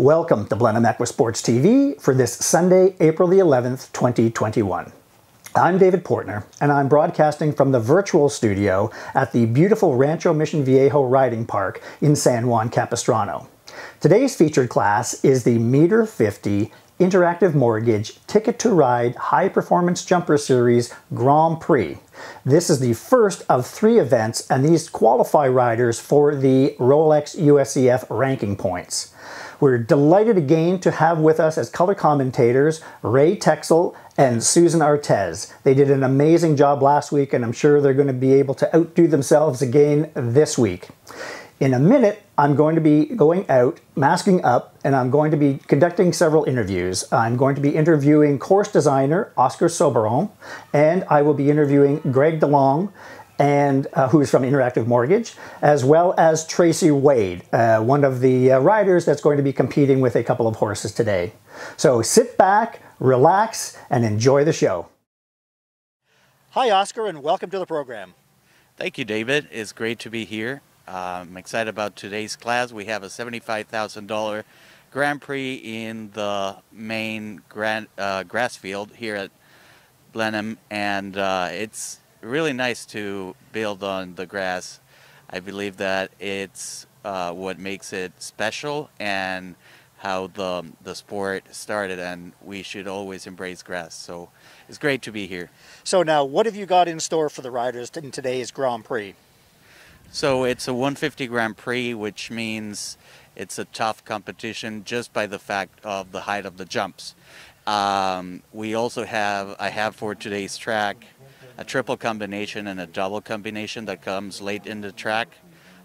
Welcome to Blenheim Equisports TV for this Sunday, April the 11th, 2021. I'm David Portner, and I'm broadcasting from the virtual studio at the beautiful Rancho Mission Viejo Riding Park in San Juan Capistrano. Today's featured class is the Meter 50 Interactive Mortgage Ticket to Ride High Performance Jumper Series Grand Prix. This is the first of 3 events, and these qualify riders for the Rolex USEF ranking points. We're delighted again to have with us as color commentators Ray Texel and Susan Artez. They did an amazing job last week, and I'm sure they're going to be able to outdo themselves again this week. In a minute, I'm going to be going out, masking up, and I'm going to be conducting several interviews. I'm going to be interviewing course designer Oscar Soberon, and I will be interviewing Greg DeLong, and who is from Interactive Mortgage, as well as Tracy Wade, one of the riders that's going to be competing with a couple of horses today. So sit back, relax, and enjoy the show. Hi, Oscar, and welcome to the program. Thank you, David. It's great to be here. I'm excited about today's class. We have a $75,000 Grand Prix in the main grass field here at Blenheim, and it's really nice to build on the grass. I believe that it's what makes it special and how the sport started, and we should always embrace grass. So it's great to be here. So now, what have you got in store for the riders in today's Grand Prix? So it's a 150 Grand Prix, which means it's a tough competition just by the fact of the height of the jumps. We also I have for today's track a triple combination and a double combination that comes late in the track.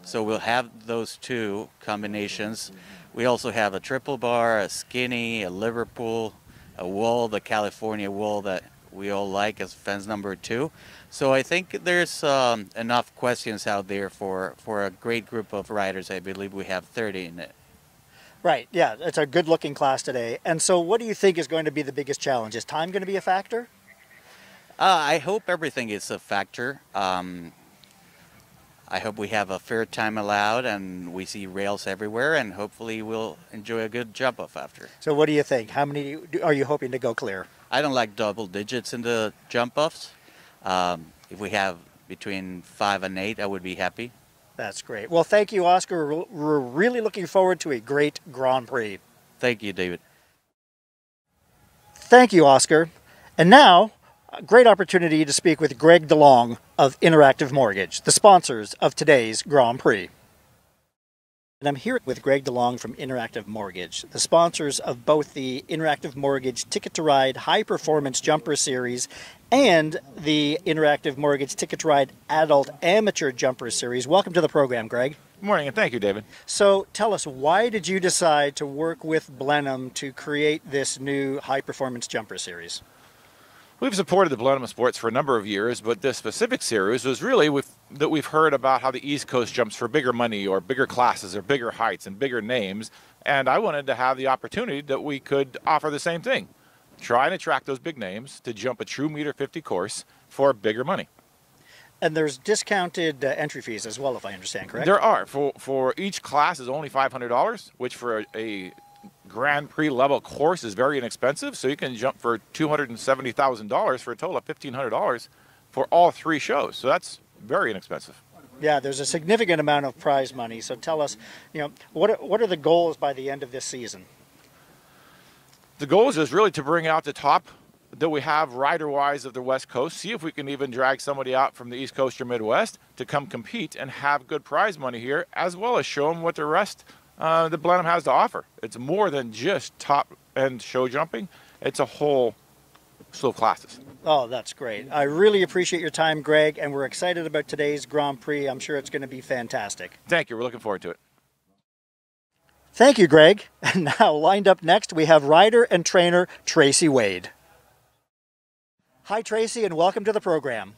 So we'll have those 2 combinations. We also have a triple bar, a skinny, a Liverpool, a wall, the California wall that we all like as fence number 2. So I think there's enough questions out there for a great group of riders. I believe we have 30 in it. Right, yeah, it's a good looking class today. And so what do you think is going to be the biggest challenge? Is time going to be a factor? I hope everything is a factor. I hope we have a fair time allowed and we see rails everywhere, and hopefully we'll enjoy a good jump off after. So what do you think? How many are you hoping to go clear? I don't like double digits in the jump offs. If we have between 5 and 8, I would be happy. That's great. Well, thank you, Oscar. We're really looking forward to a great Grand Prix. Thank you, David. Thank you, Oscar. And now, a great opportunity to speak with Greg DeLong of Interactive Mortgage, the sponsors of today's Grand Prix. And I'm here with Greg DeLong from Interactive Mortgage, the sponsors of both the Interactive Mortgage Ticket to Ride High Performance Jumper Series and the Interactive Mortgage Ticket to Ride Adult Amateur Jumper Series. Welcome to the program, Greg. Good morning, and thank you, David. So tell us, why did you decide to work with Blenheim to create this new High Performance Jumper Series? We've supported the Blenheim sports for a number of years, but this specific series was really that we've heard about how the East Coast jumps for bigger money or bigger classes or bigger heights and bigger names, and I wanted to have the opportunity that we could offer the same thing. Try and attract those big names to jump a true Meter 50 course for bigger money. And there's discounted entry fees as well, if I understand correct? There are. For each class is only $500, which for a Grand Prix level course is very inexpensive, so you can jump for $270,000 for a total of $1,500 for all 3 shows. So that's very inexpensive. Yeah, there's a significant amount of prize money. So tell us, what are the goals by the end of this season? The goal is really to bring out the top that we have rider-wise of the West Coast, see if we can even drag somebody out from the East Coast or Midwest to come compete and have good prize money here, as well as show them what the rest that Blenheim has to offer. It's more than just top-end show jumping. It's a whole slew of classes. Oh, that's great. I really appreciate your time, Greg, and we're excited about today's Grand Prix. I'm sure it's going to be fantastic. Thank you. We're looking forward to it. Thank you, Greg. And now, lined up next, we have rider and trainer Tracy Wade. Hi, Tracy, and welcome to the program.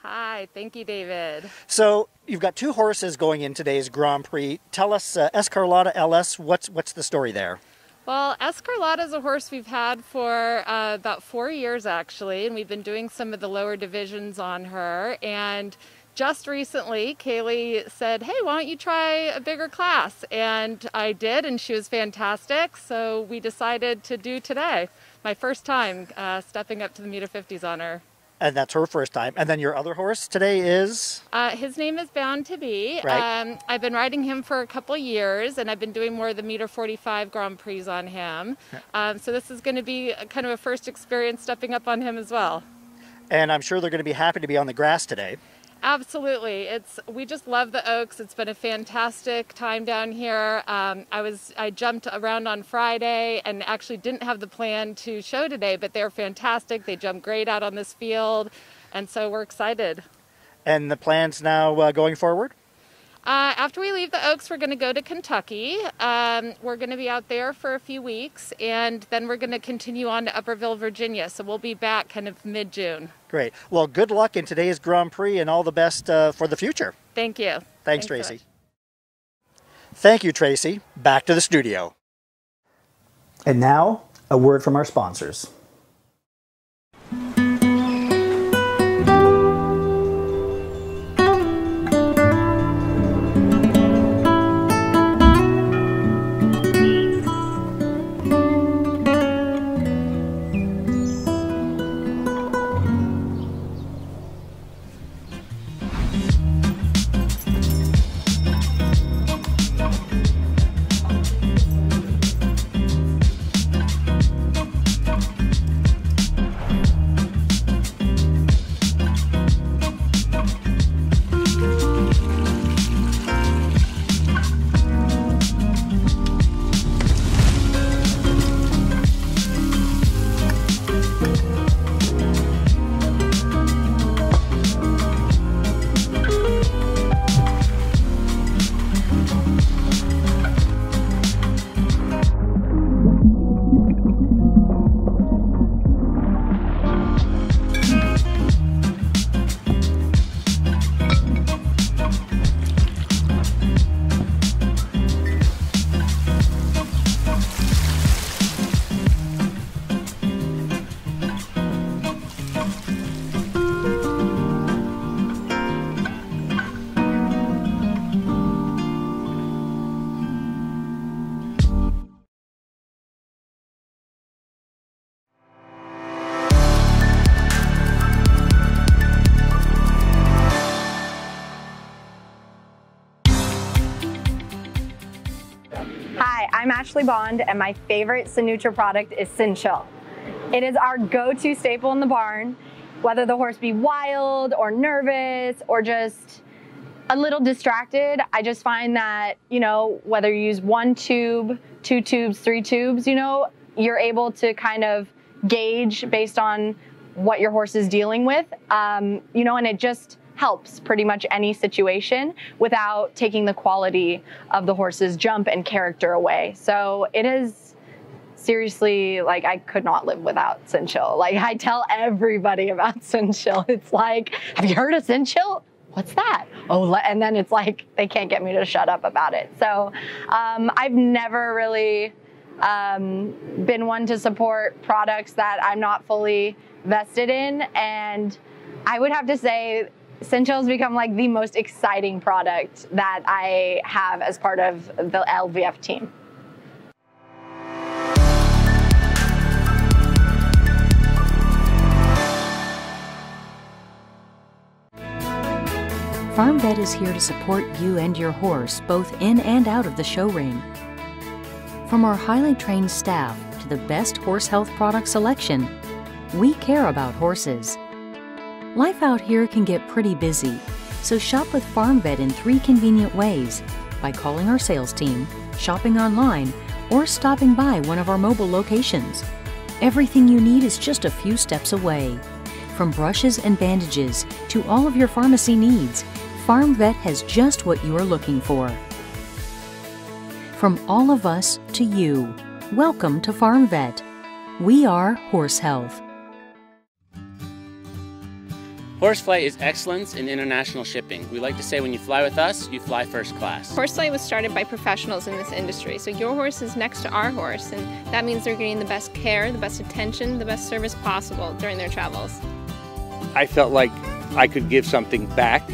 Hi, thank you, David. So you've got 2 horses going in today's Grand Prix. Tell us, Escarlata LS, what's the story there? Well, Escarlata is a horse we've had for about 4 years, actually, and we've been doing some of the lower divisions on her. And just recently, Kaylee said, hey, why don't you try a bigger class? And I did, and she was fantastic. So we decided to do today. My first time stepping up to the meter 50s on her. And that's her first time. And then your other horse today is? His name is Bound to Be. Right. I've been riding him for a couple years, and I've been doing more of the meter 45 Grand Prix on him. So this is going to be kind of a first experience stepping up on him as well. And I'm sure they're going to be happy to be on the grass today. Absolutely. We just love the Oaks. It's been a fantastic time down here. I jumped around on Friday and actually didn't have the plan to show today, but they're fantastic. They jump great out on this field, and so we're excited. And the plans now going forward? After we leave the Oaks, we're going to go to Kentucky. We're going to be out there for a few weeks, and then we're going to continue on to Upperville, Virginia. So we'll be back kind of mid-June. Great. Well, good luck in today's Grand Prix and all the best for the future. Thank you. Thanks Tracy. Thank you, Tracy. Back to the studio. And now, a word from our sponsors. I'm Ashley Bond, and my favorite Sinutra product is Sin-Chill. It is our go-to staple in the barn, whether the horse be wild or nervous or just a little distracted. I just find that, you know, whether you use 1 tube, 2 tubes, 3 tubes, you know, you're able to kind of gauge based on what your horse is dealing with, you know, and it just helps pretty much any situation without taking the quality of the horse's jump and character away. So it is seriously, like, I could not live without Sin-Chill. Like, I tell everybody about Sin-Chill. It's like, have you heard of Sin-Chill? What's that? Oh, and then it's like, they can't get me to shut up about it. So I've never really been one to support products that I'm not fully vested in. And I would have to say, Sin-Chill has become like the most exciting product that I have as part of the LVF team. Farm Vet is here to support you and your horse both in and out of the show ring. From our highly trained staff to the best horse health product selection, we care about horses. Life out here can get pretty busy, so shop with Farm Vet in 3 convenient ways: by calling our sales team, shopping online, or stopping by one of our mobile locations. Everything you need is just a few steps away. From brushes and bandages to all of your pharmacy needs, Farm Vet has just what you are looking for. From all of us to you, welcome to Farm Vet. We are Horse Health. Horseflight is excellence in international shipping. We like to say when you fly with us, you fly first class. Horseflight was started by professionals in this industry, so your horse is next to our horse, and that means they're getting the best care, the best attention, the best service possible during their travels. I felt like I could give something back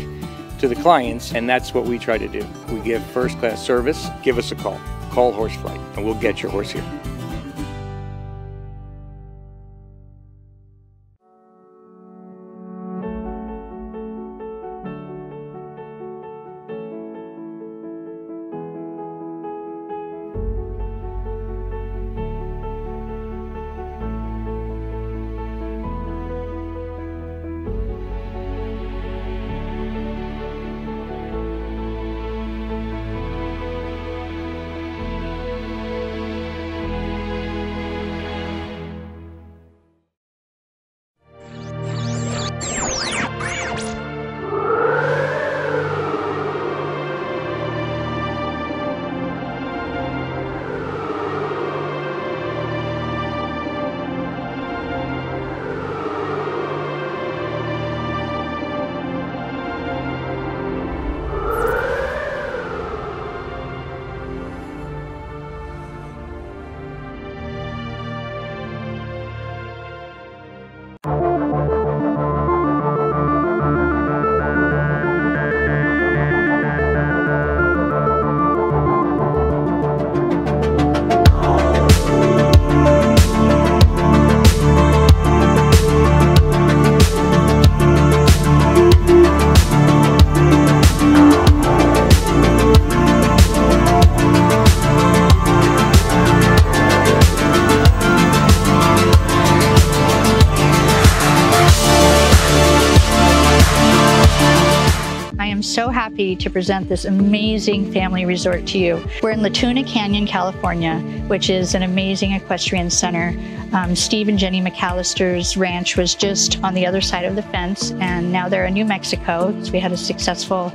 to the clients, and that's what we try to do. We give first-class service. Give us a call. Call Horsefly, and we'll get your horse here. So happy to present this amazing family resort to you. We're in Latuna Canyon, California, which is an amazing equestrian center. Steve and Jenny McAllister's ranch was just on the other side of the fence, and now they're in New Mexico. So we had a successful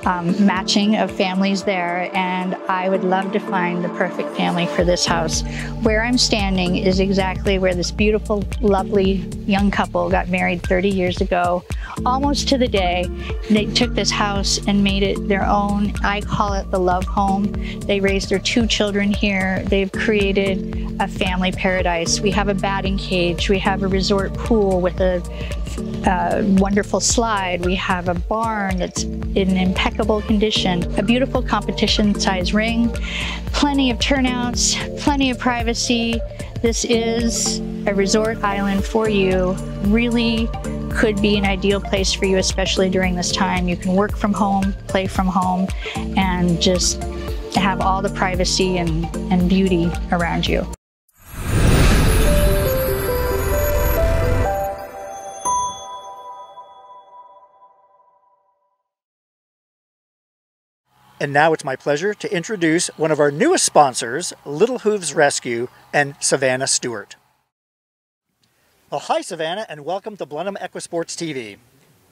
matching of families there, and I would love to find the perfect family for this house. Where I'm standing is exactly where this beautiful, lovely young couple got married 30 years ago, almost to the day. They took this house and made it their own. I call it the love home. They raised their 2 children here. They've created a family paradise. We have a batting cage. We have a resort pool with a wonderful slide. We have a barn that's in impeccable condition, a beautiful competition-size ring, plenty of turnouts, plenty of privacy. This is a resort island for you. Really could be an ideal place for you, especially during this time. You can work from home, play from home, and just have all the privacy and beauty around you. And now it's my pleasure to introduce one of our newest sponsors, Little Hooves Rescue and Savannah Stewart. Well, hi Savannah, and welcome to Blenheim Equisports TV.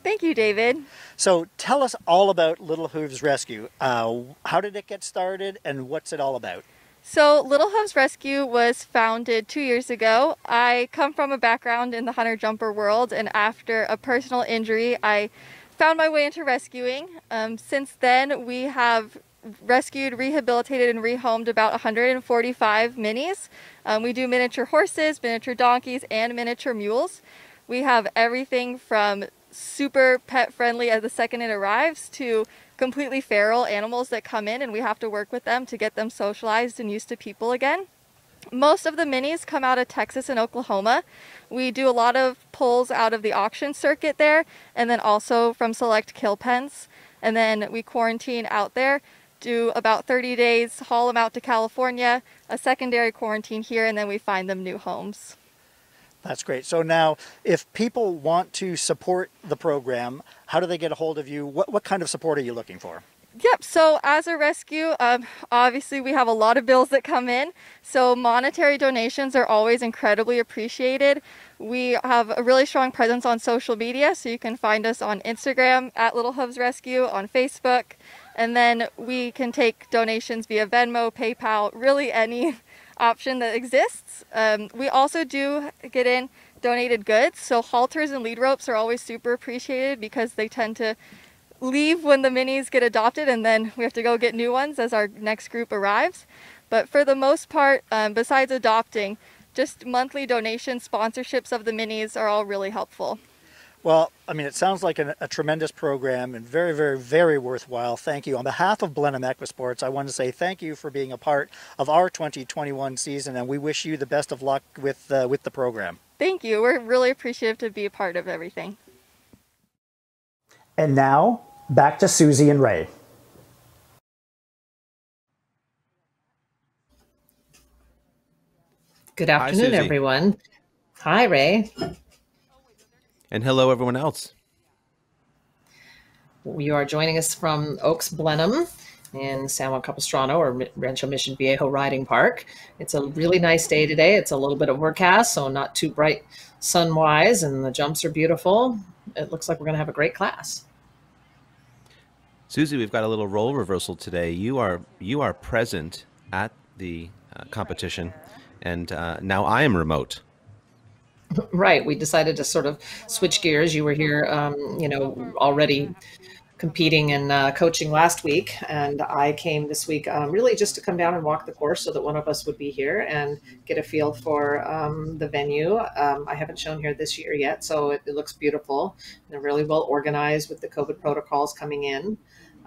Thank you, David. So tell us all about Little Hooves Rescue. How did it get started, and what's it all about? So Little Hooves Rescue was founded 2 years ago. I come from a background in the hunter-jumper world, and after a personal injury, I found my way into rescuing. Since then, we have rescued, rehabilitated, and rehomed about 145 minis. We do miniature horses, miniature donkeys, and miniature mules. We have everything from super pet friendly as the second it arrives to completely feral animals that come in, and we have to work with them to get them socialized and used to people again. Most of the minis come out of Texas and Oklahoma. We do a lot of pulls out of the auction circuit there, and then also from select kill pens. And then we quarantine out there, do about 30 days, haul them out to California, a secondary quarantine here, and then we find them new homes. That's great. So now, if people want to support the program, how do they get a hold of you? What kind of support are you looking for? Yep, so as a rescue, obviously we have a lot of bills that come in, so monetary donations are always incredibly appreciated. We have a really strong presence on social media, so you can find us on Instagram at Little Hooves Rescue, on Facebook, and then we can take donations via Venmo, PayPal, really any option that exists. We also do get in donated goods, so halters and lead ropes are always super appreciated because they tend to leave when the minis get adopted, and then we have to go get new ones as our next group arrives. But for the most part, besides adopting, just monthly donation sponsorships of the minis are all really helpful. Well, I mean, it sounds like a tremendous program and very, very, very worthwhile. Thank you. On behalf of Blenheim Equisports, I want to say thank you for being a part of our 2021 season, and we wish you the best of luck with the program. Thank you. We're really appreciative to be a part of everything. And now, back to Susie and Ray. Good afternoon, everyone. Hi, Ray. And hello, everyone else. You are joining us from Oaks Blenheim in San Juan Capistrano, or Rancho Mission Viejo Riding Park. It's a really nice day today. It's a little bit overcast, so not too bright sun-wise, and the jumps are beautiful. It looks like we're going to have a great class. Susie, we've got a little role reversal today. You are present at the competition, and now I am remote. Right. We decided to sort of switch gears. You were here, already competing and coaching last week, and I came this week really just to come down and walk the course so that one of us would be here and get a feel for the venue. I haven't shown here this year yet, so it looks beautiful. They're really well organized with the COVID protocols coming in,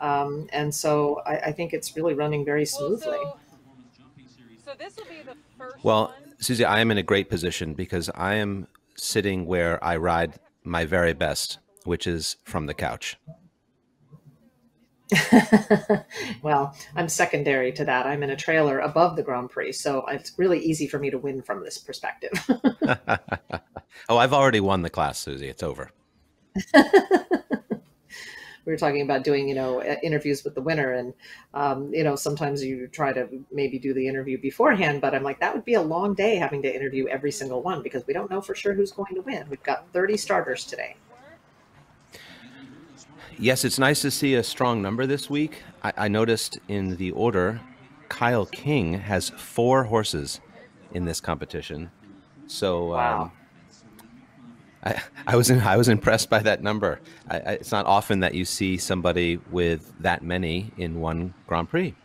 and so I think it's really running very smoothly. So this will be the first Well, Susie, I am in a great position because I am sitting where I ride my very best, which is from the couch. Well, I'm secondary to that. I'm in a trailer above the Grand Prix, so it's really easy for me to win from this perspective. Oh, I've already won the class, Susie. It's over. We were talking about doing, interviews with the winner, and, sometimes you try to maybe do the interview beforehand, but I'm like, that would be a long day having to interview every single one because we don't know for sure who's going to win. We've got 30 starters today. Yes, it's nice to see a strong number this week. I noticed in the order, Kyle King has 4 horses in this competition. So, wow. I was impressed by that number. It's not often that you see somebody with that many in one Grand Prix.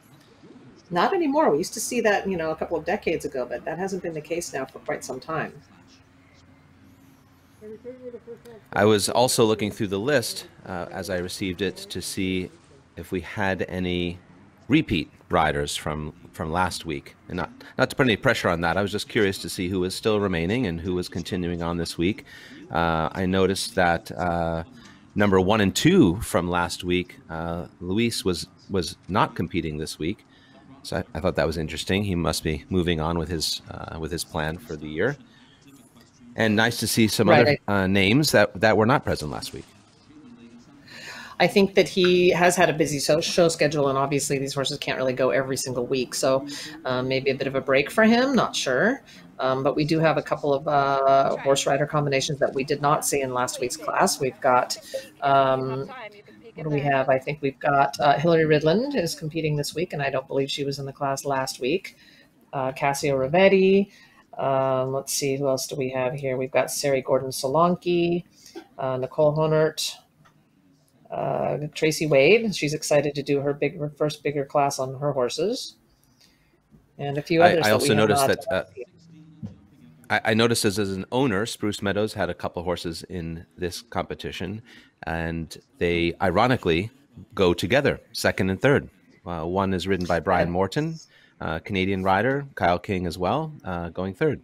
Not anymore. We used to see that, a couple of decades ago, but that hasn't been the case now for quite some time. I was also looking through the list as I received it to see if we had any repeat riders from last week. And not to put any pressure on that. I was just curious to see who was still remaining and who was continuing on this week. I noticed that number 1 and 2 from last week, Luis was not competing this week. So I thought that was interesting. He must be moving on with his plan for the year. And nice to see some other names that were not present last week. I think that he has had a busy show schedule, and obviously these horses can't really go every single week. So maybe a bit of a break for him, not sure. But we do have a couple of horse rider combinations that we did not see in last week's class. We've got, what do we have? I think we've got Hillary Ridland is competing this week, and I don't believe she was in the class last week. Cassio Rivetti. Let's see, who else do we have here? We've got Sari Gordon-Solanke, Nicole Honert, Tracy Wade. She's excited to do her first bigger class on her horses, and a few others. I also noticed that I noticed as an owner, Spruce Meadows had a couple horses in this competition, and they ironically go together, second and third. One is ridden by Brian Morton, Canadian rider, Kyle King as well, going third.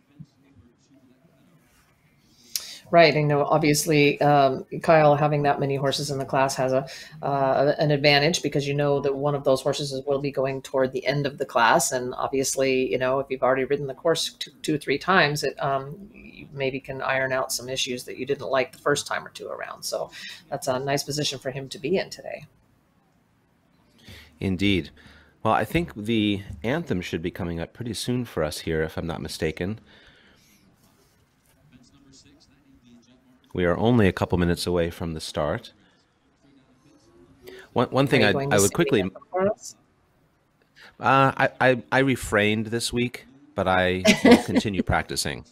Right. I know, obviously, Kyle having that many horses in the class has an advantage because that one of those horses will be going toward the end of the class. And obviously, if you've already ridden the course two or three times, you maybe can iron out some issues that you didn't like the first time or two around. So that's a nice position for him to be in today. Indeed. Well, I think the anthem should be coming up pretty soon for us here, if I'm not mistaken. We are only a couple minutes away from the start. One thing I would quickly... I refrained this week, but I will continue practicing.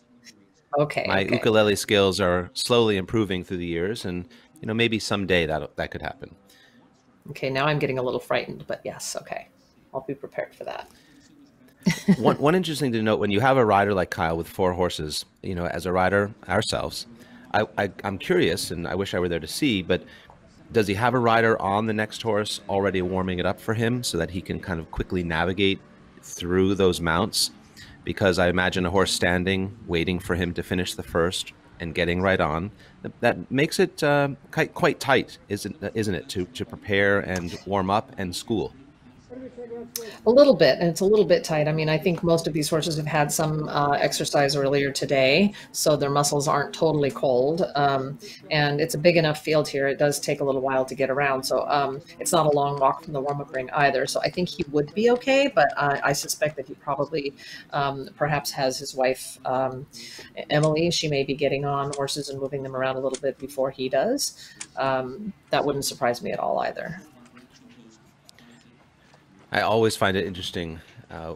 Okay. My ukulele skills are slowly improving through the years, and maybe someday that could happen. Okay, now I'm getting a little frightened, but yes, okay. I'll be prepared for that. One interesting to note, when you have a rider like Kyle with 4 horses, as a rider ourselves, I'm curious, and I wish I were there to see, but does he have a rider on the next horse already warming it up for him so that he can kind of quickly navigate through those mounts? Because I imagine a horse standing, waiting for him to finish the first and getting right on, that makes it quite tight, isn't it, to prepare and warm up and school? A little bit, and it's a little bit tight. I mean, I think most of these horses have had some exercise earlier today, so their muscles aren't totally cold. And it's a big enough field here. It does take a little while to get around, so it's not a long walk from the warm-up ring either. So I think he would be okay, but I suspect that he probably perhaps has his wife, Emily. She may be getting on horses and moving them around a little bit before he does. That wouldn't surprise me at all either. I always find it interesting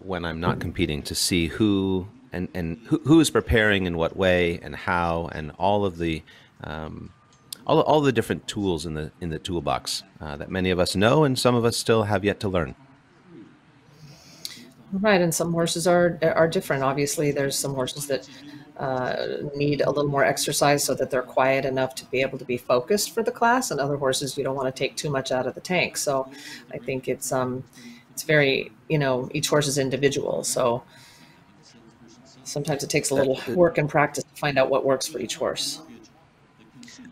when I'm not competing to see who is preparing in what way and how, and all of the all the different tools in the toolbox that many of us know and some of us still have yet to learn. Right, and some horses are different. Obviously, there's some horses that need a little more exercise so that they're quiet enough to be able to be focused for the class, and other horses you don't want to take too much out of the tank. So I think it's very, each horse is individual. So sometimes it takes a little work and practice to find out what works for each horse.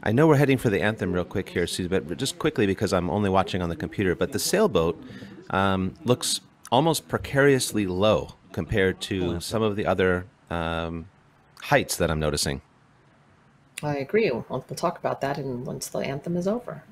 I know we're heading for the anthem real quick here, Susie, but just quickly, because I'm only watching on the computer, but the sailboat looks almost precariously low compared to some of the other heights that I'm noticing. I agree. We'll talk about that once the anthem is over.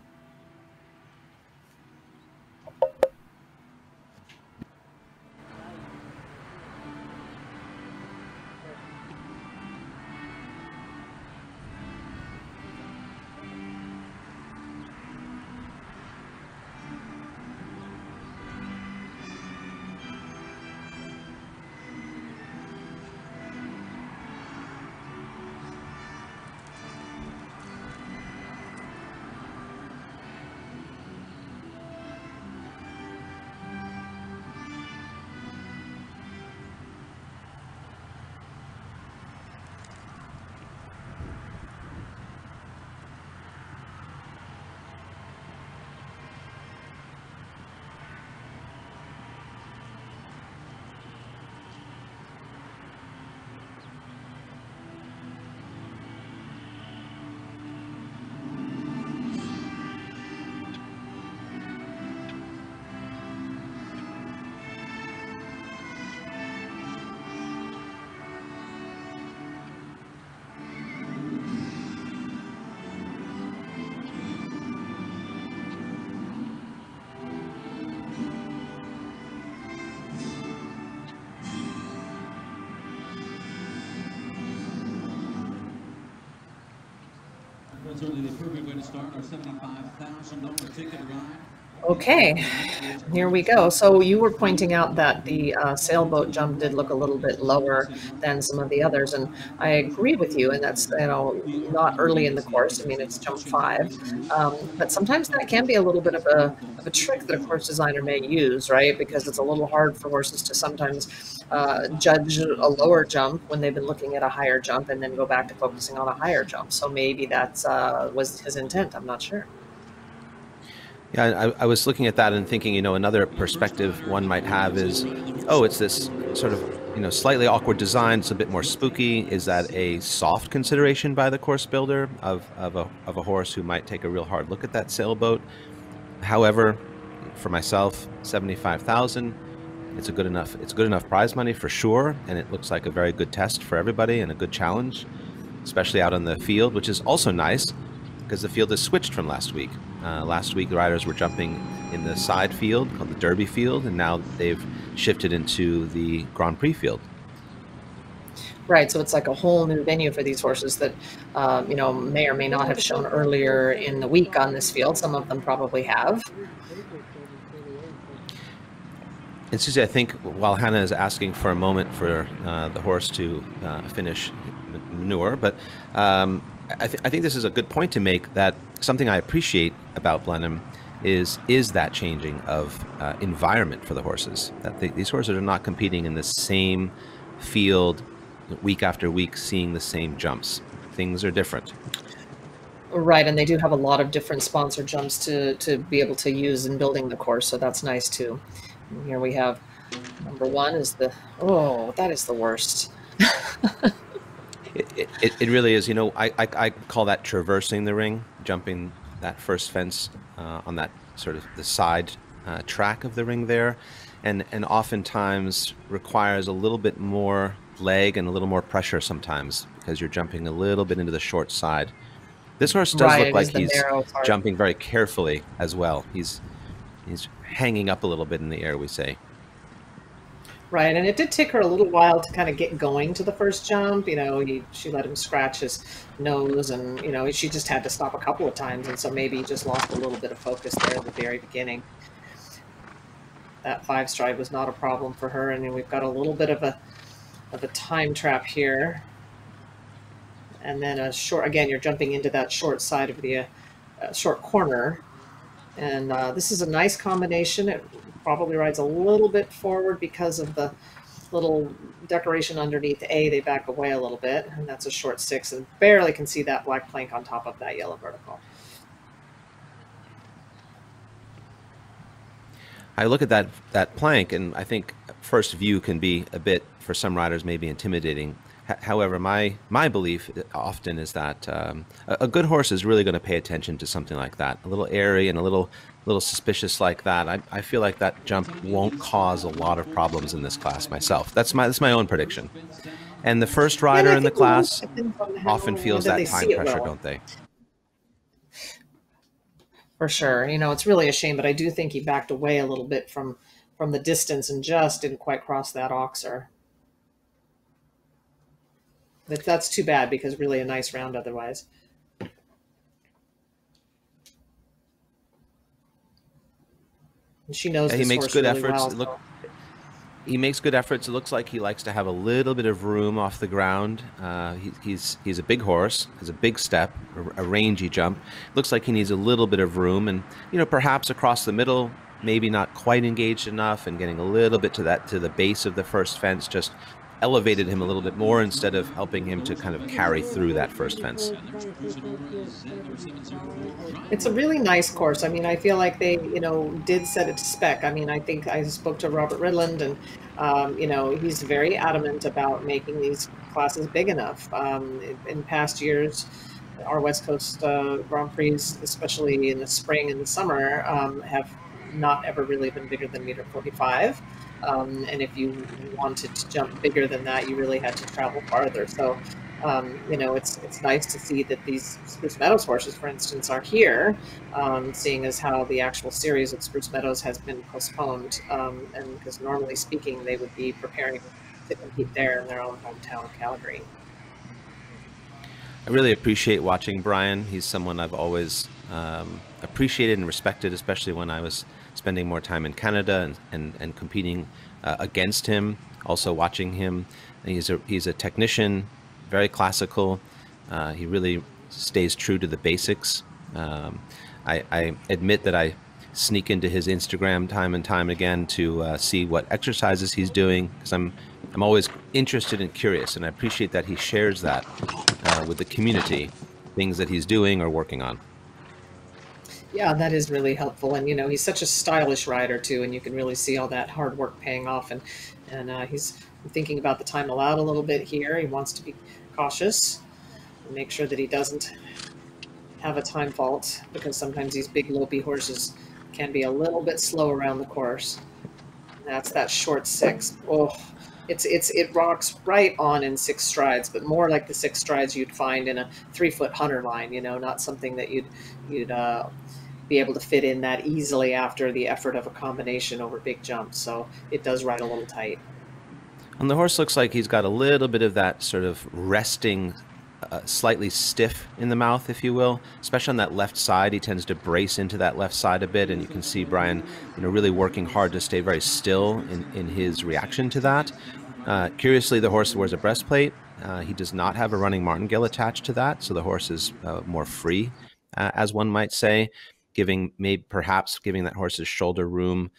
Okay, here we go. So you were pointing out that the sailboat jump did look a little bit lower than some of the others, and I agree with you. And that's not early in the course. I mean, it's jump 5, but sometimes that can be a little bit of a trick that a course designer may use, right? Because it's a little hard for horses to sometimes judge a lower jump when they've been looking at a higher jump and then go back to focusing on a higher jump. So maybe that's was his intent. I'm not sure. Yeah, I was looking at that and thinking, another perspective one might have is, oh, it's this sort of, slightly awkward design. It's a bit more spooky. Is that a soft consideration by the course builder of a horse who might take a real hard look at that sailboat? However, for myself, 75,000, it's good enough prize money for sure, and it looks like a very good test for everybody and a good challenge, especially out on the field, which is also nice because the field is switched from last week. Last week, the riders were jumping in the side field called the Derby field, and now they've shifted into the Grand Prix field. Right, so it's like a whole new venue for these horses that, may or may not have shown earlier in the week on this field. Some of them probably have. And Susie, I think while Hannah is asking for a moment for the horse to finish manure, but I think this is a good point to make, that something I appreciate about Blenheim is that changing of environment for the horses. That these horses are not competing in the same field week after week, seeing the same jumps. Things are different. Right, and they do have a lot of different sponsor jumps to be able to use in building the course, so that's nice too. And here we have number one is the, oh, that is the worst. It really is. You know, I call that traversing the ring, jumping that first fence on that sort of the side track of the ring there, and oftentimes requires a little bit more leg and a little more pressure sometimes because you're jumping a little bit into the short side. This horse does look like he's jumping very carefully as well. He's hanging up a little bit in the air, we say. Right, and it did take her a little while to kind of get going to the first jump. You know, she let him scratch his nose, and you know, she just had to stop a couple of times, and so maybe he just lost a little bit of focus there at the very beginning. That 5 stride was not a problem for her, and then we've got a little bit of a time trap here. And then a short, again, you're jumping into that short side of the short corner. And this is a nice combination. It probably rides a little bit forward because of the little decoration underneath A. They back away a little bit, and that's a short 6, and barely can see that black plank on top of that yellow vertical. I look at that plank, and I think first view can be a bit, for some riders, maybe intimidating. However, my belief often is that a good horse is really going to pay attention to something like that. A little airy and a little suspicious like that. I feel like that jump won't cause a lot of problems in this class myself. That's my own prediction. And the first rider in the class often feels that time pressure, don't they? For sure. You know, it's really a shame, but I do think he backed away a little bit from the distance and just didn't quite cross that oxer. But that's too bad because really a nice round otherwise. And she knows he makes good efforts. He makes good efforts. It looks like he likes to have a little bit of room off the ground. He's a big horse, has a big step, a rangy jump. Looks like he needs a little bit of room, and you know, perhaps across the middle, maybe not quite engaged enough, and getting a little bit to the base of the first fence just elevated him a little bit more instead of helping him to kind of carry through that first fence. It's a really nice course. I mean, I feel like they, you know, did set it to spec. I mean, I think I spoke to Robert Ridland, and you know, he's very adamant about making these classes big enough. In past years, our West Coast Grand Prix, especially in the spring and the summer, have not ever really been bigger than 1.45 m. And if you wanted to jump bigger than that, you really had to travel farther. So, you know, it's nice to see that these Spruce Meadows horses, for instance, are here, seeing as how the actual series at Spruce Meadows has been postponed. And because normally speaking, they would be preparing to compete there in their own hometown of Calgary. I really appreciate watching Brian. He's someone I've always appreciated and respected, especially when I was spending more time in Canada and competing against him, also watching him. He's a technician, very classical. He really stays true to the basics. I admit that I sneak into his Instagram time and time again to see what exercises he's doing, because I'm always interested and curious, and I appreciate that he shares that with the community, things that he's doing or working on. Yeah, that is really helpful. And, you know, he's such a stylish rider, too, and you can really see all that hard work paying off. And he's thinking about the time allowed a little bit here. He wants to be cautious and make sure that he doesn't have a time fault, because sometimes these big lopey horses can be a little bit slow around the course. And that's that short 6. Oh, it rocks right on in 6 strides, but more like the 6 strides you'd find in a 3-foot hunter line, you know, not something that you'd be able to fit in that easily after the effort of a combination over big jumps. So it does ride a little tight. And the horse looks like he's got a little bit of that sort of resting, slightly stiff in the mouth, if you will, especially on that left side. He tends to brace into that left side a bit, and you can see Brian, you know, really working hard to stay very still in his reaction to that. Curiously, the horse wears a breastplate. He does not have a running martingale attached to that, so the horse is more free, as one might say, perhaps giving that horse's shoulder room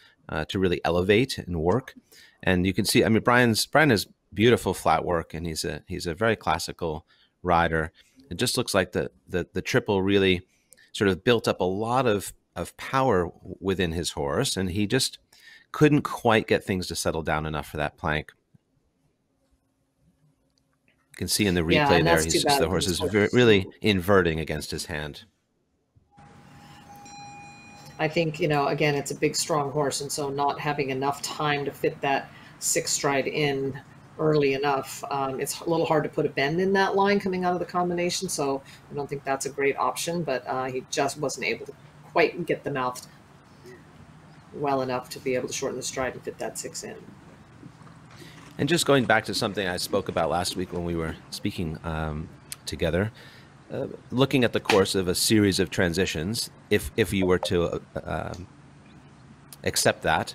to really elevate and work. And you can see, I mean, Brian has beautiful flat work, and he's a very classical rider. It just looks like the triple really sort of built up a lot of power within his horse, and he just couldn't quite get things to settle down enough for that plank. You can see in the replay there, the horse is really inverting against his hand. I think, again, it's a big, strong horse, and so not having enough time to fit that 6 stride in early enough, it's a little hard to put a bend in that line coming out of the combination, so I don't think that's a great option, but he just wasn't able to quite get the mouth well enough to be able to shorten the stride and fit that 6 in. And just going back to something I spoke about last week when we were speaking together, looking at the course of a series of transitions, if you were to accept that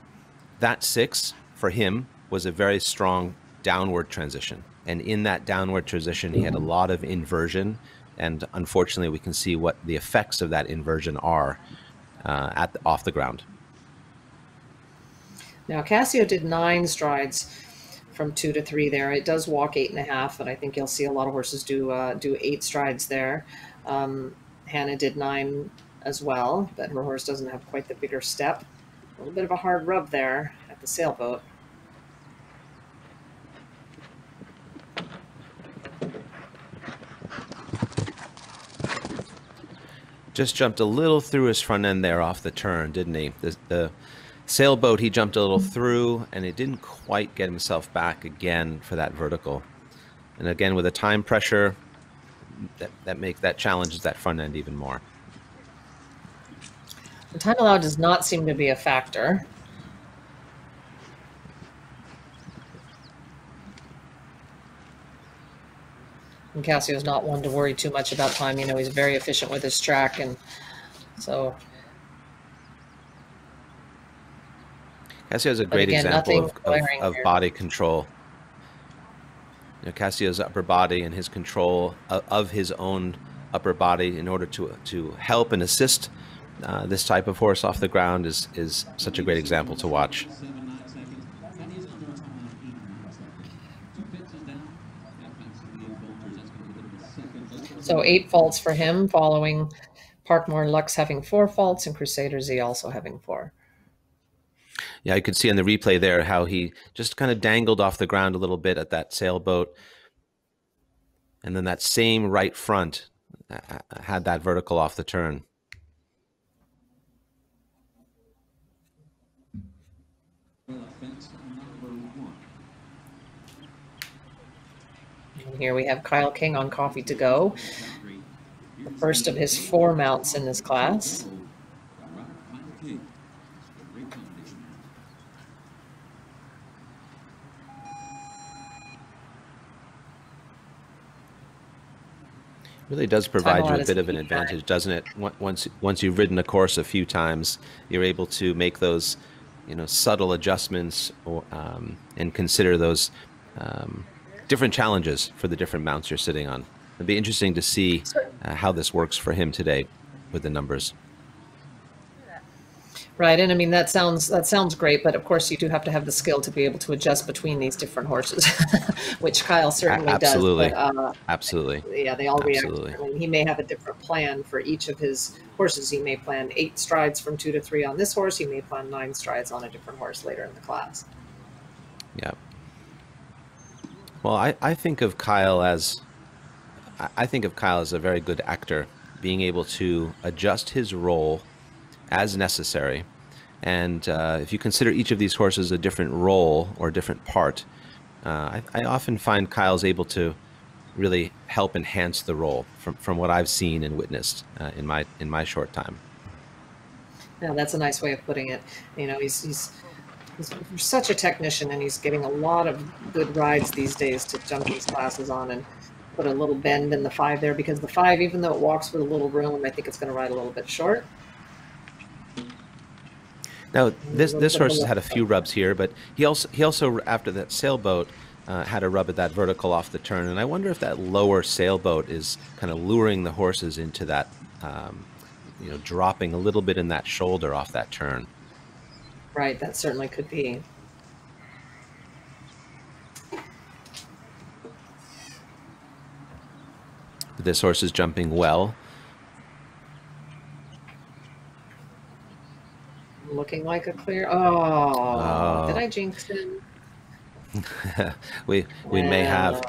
6 for him was a very strong downward transition. And in that downward transition, he had a lot of inversion. And unfortunately, we can see what the effects of that inversion are off the ground. Now, Cassio did 9 strides from 2 to 3 there. It does walk 8.5, and I think you'll see a lot of horses do 8 strides there. Hannah did 9 as well, but her horse doesn't have quite the bigger step. A little bit of a hard rub there at the sailboat. Just jumped a little through his front end there off the turn, didn't he? The sailboat, he jumped a little through, and he didn't quite get himself back again for that vertical. And again, with the time pressure, that challenges that front end even more. The time allowed does not seem to be a factor. And Cassio's not one to worry too much about time. He's very efficient with his track, and so. Cassio is a great example of body control. Cassio's upper body and his control of his own upper body in order to help and assist this type of horse off the ground is such a great example to watch. So 8 faults for him, following Parkmore and Lux having 4 faults, and Crusader Z also having 4. Yeah, you could see in the replay there how he just kind of dangled off the ground a little bit at that sailboat. And then that same right front had that vertical off the turn. And here we have Kyle King on Coffee to Go. The first of his 4 mounts in this class. Really does provide you a bit of an advantage, doesn't it? Once you've ridden a course a few times, you're able to make those, subtle adjustments and consider those different challenges for the different mounts you're sitting on. It'd be interesting to see how this works for him today with the numbers. Right, and I mean that sounds great, but of course you do have to have the skill to be able to adjust between these different horses, which Kyle certainly does. But, absolutely. Yeah, they all react. I mean, he may have a different plan for each of his horses. He may plan 8 strides from 2 to 3 on this horse. He may plan 9 strides on a different horse later in the class. Yeah. Well, I think of Kyle as a very good actor, being able to adjust his role as necessary. And if you consider each of these horses a different role or a different part, I often find Kyle's able to really help enhance the role from what I've seen and witnessed in my short time. Yeah, that's a nice way of putting it. He's such a technician, and he's getting a lot of good rides these days to jump these classes on and put a little bend in the 5 there, because the 5, even though it walks with a little room, I think it's going to ride a little bit short. Now, this horse has had a few rubs here, but he also after that sailboat had a rub at that vertical off the turn, and I wonder if that lower sailboat is kind of luring the horses into that, dropping a little bit in that shoulder off that turn. Right, that certainly could be. This horse is jumping well. Looking like a clear. Oh, did I jinx him? we may have.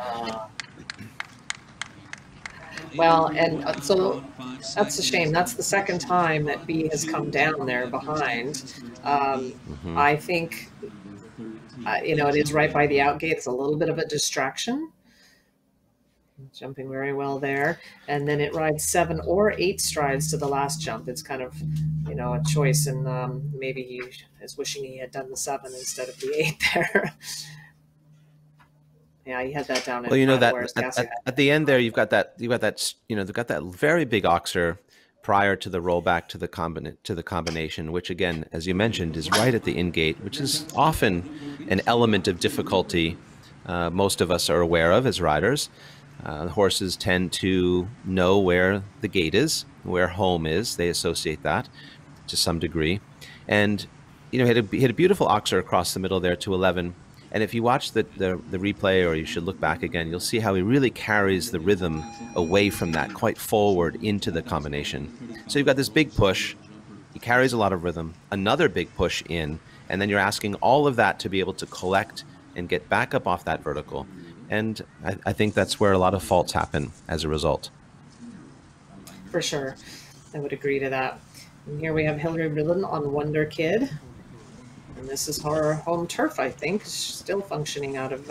Well, and so that's a shame. That's the second time that B has come down there behind. I think, you know, it is right by the outgate. It's a little bit of a distraction. Jumping very well there. And then it rides 7 or 8 strides to the last jump. It's kind of, you know, a choice. And maybe he is wishing he had done the 7 instead of the 8 there. Yeah, he had that down. Well, you know that at the end there, you've got that, you know, they've got that very big oxer prior to the rollback to the combination, which again, as you mentioned, is right at the in-gate, which is often an element of difficulty most of us are aware of as riders. The horses tend to know where the gate is, where home is. They associate that to some degree. And, you know, he had a beautiful oxer across the middle there to 11. And if you watch the replay, or you should look back again, you'll see how he really carries the rhythm away from that, quite forward into the combination. So you've got this big push. He carries a lot of rhythm, another big push in, and then you're asking all of that to be able to collect and get back up off that vertical. And I think that's where a lot of faults happen as a result. For sure. I would agree to that. And here we have Hillary Ridlin on Wonder Kid. And this is her home turf, I think. She's still functioning out of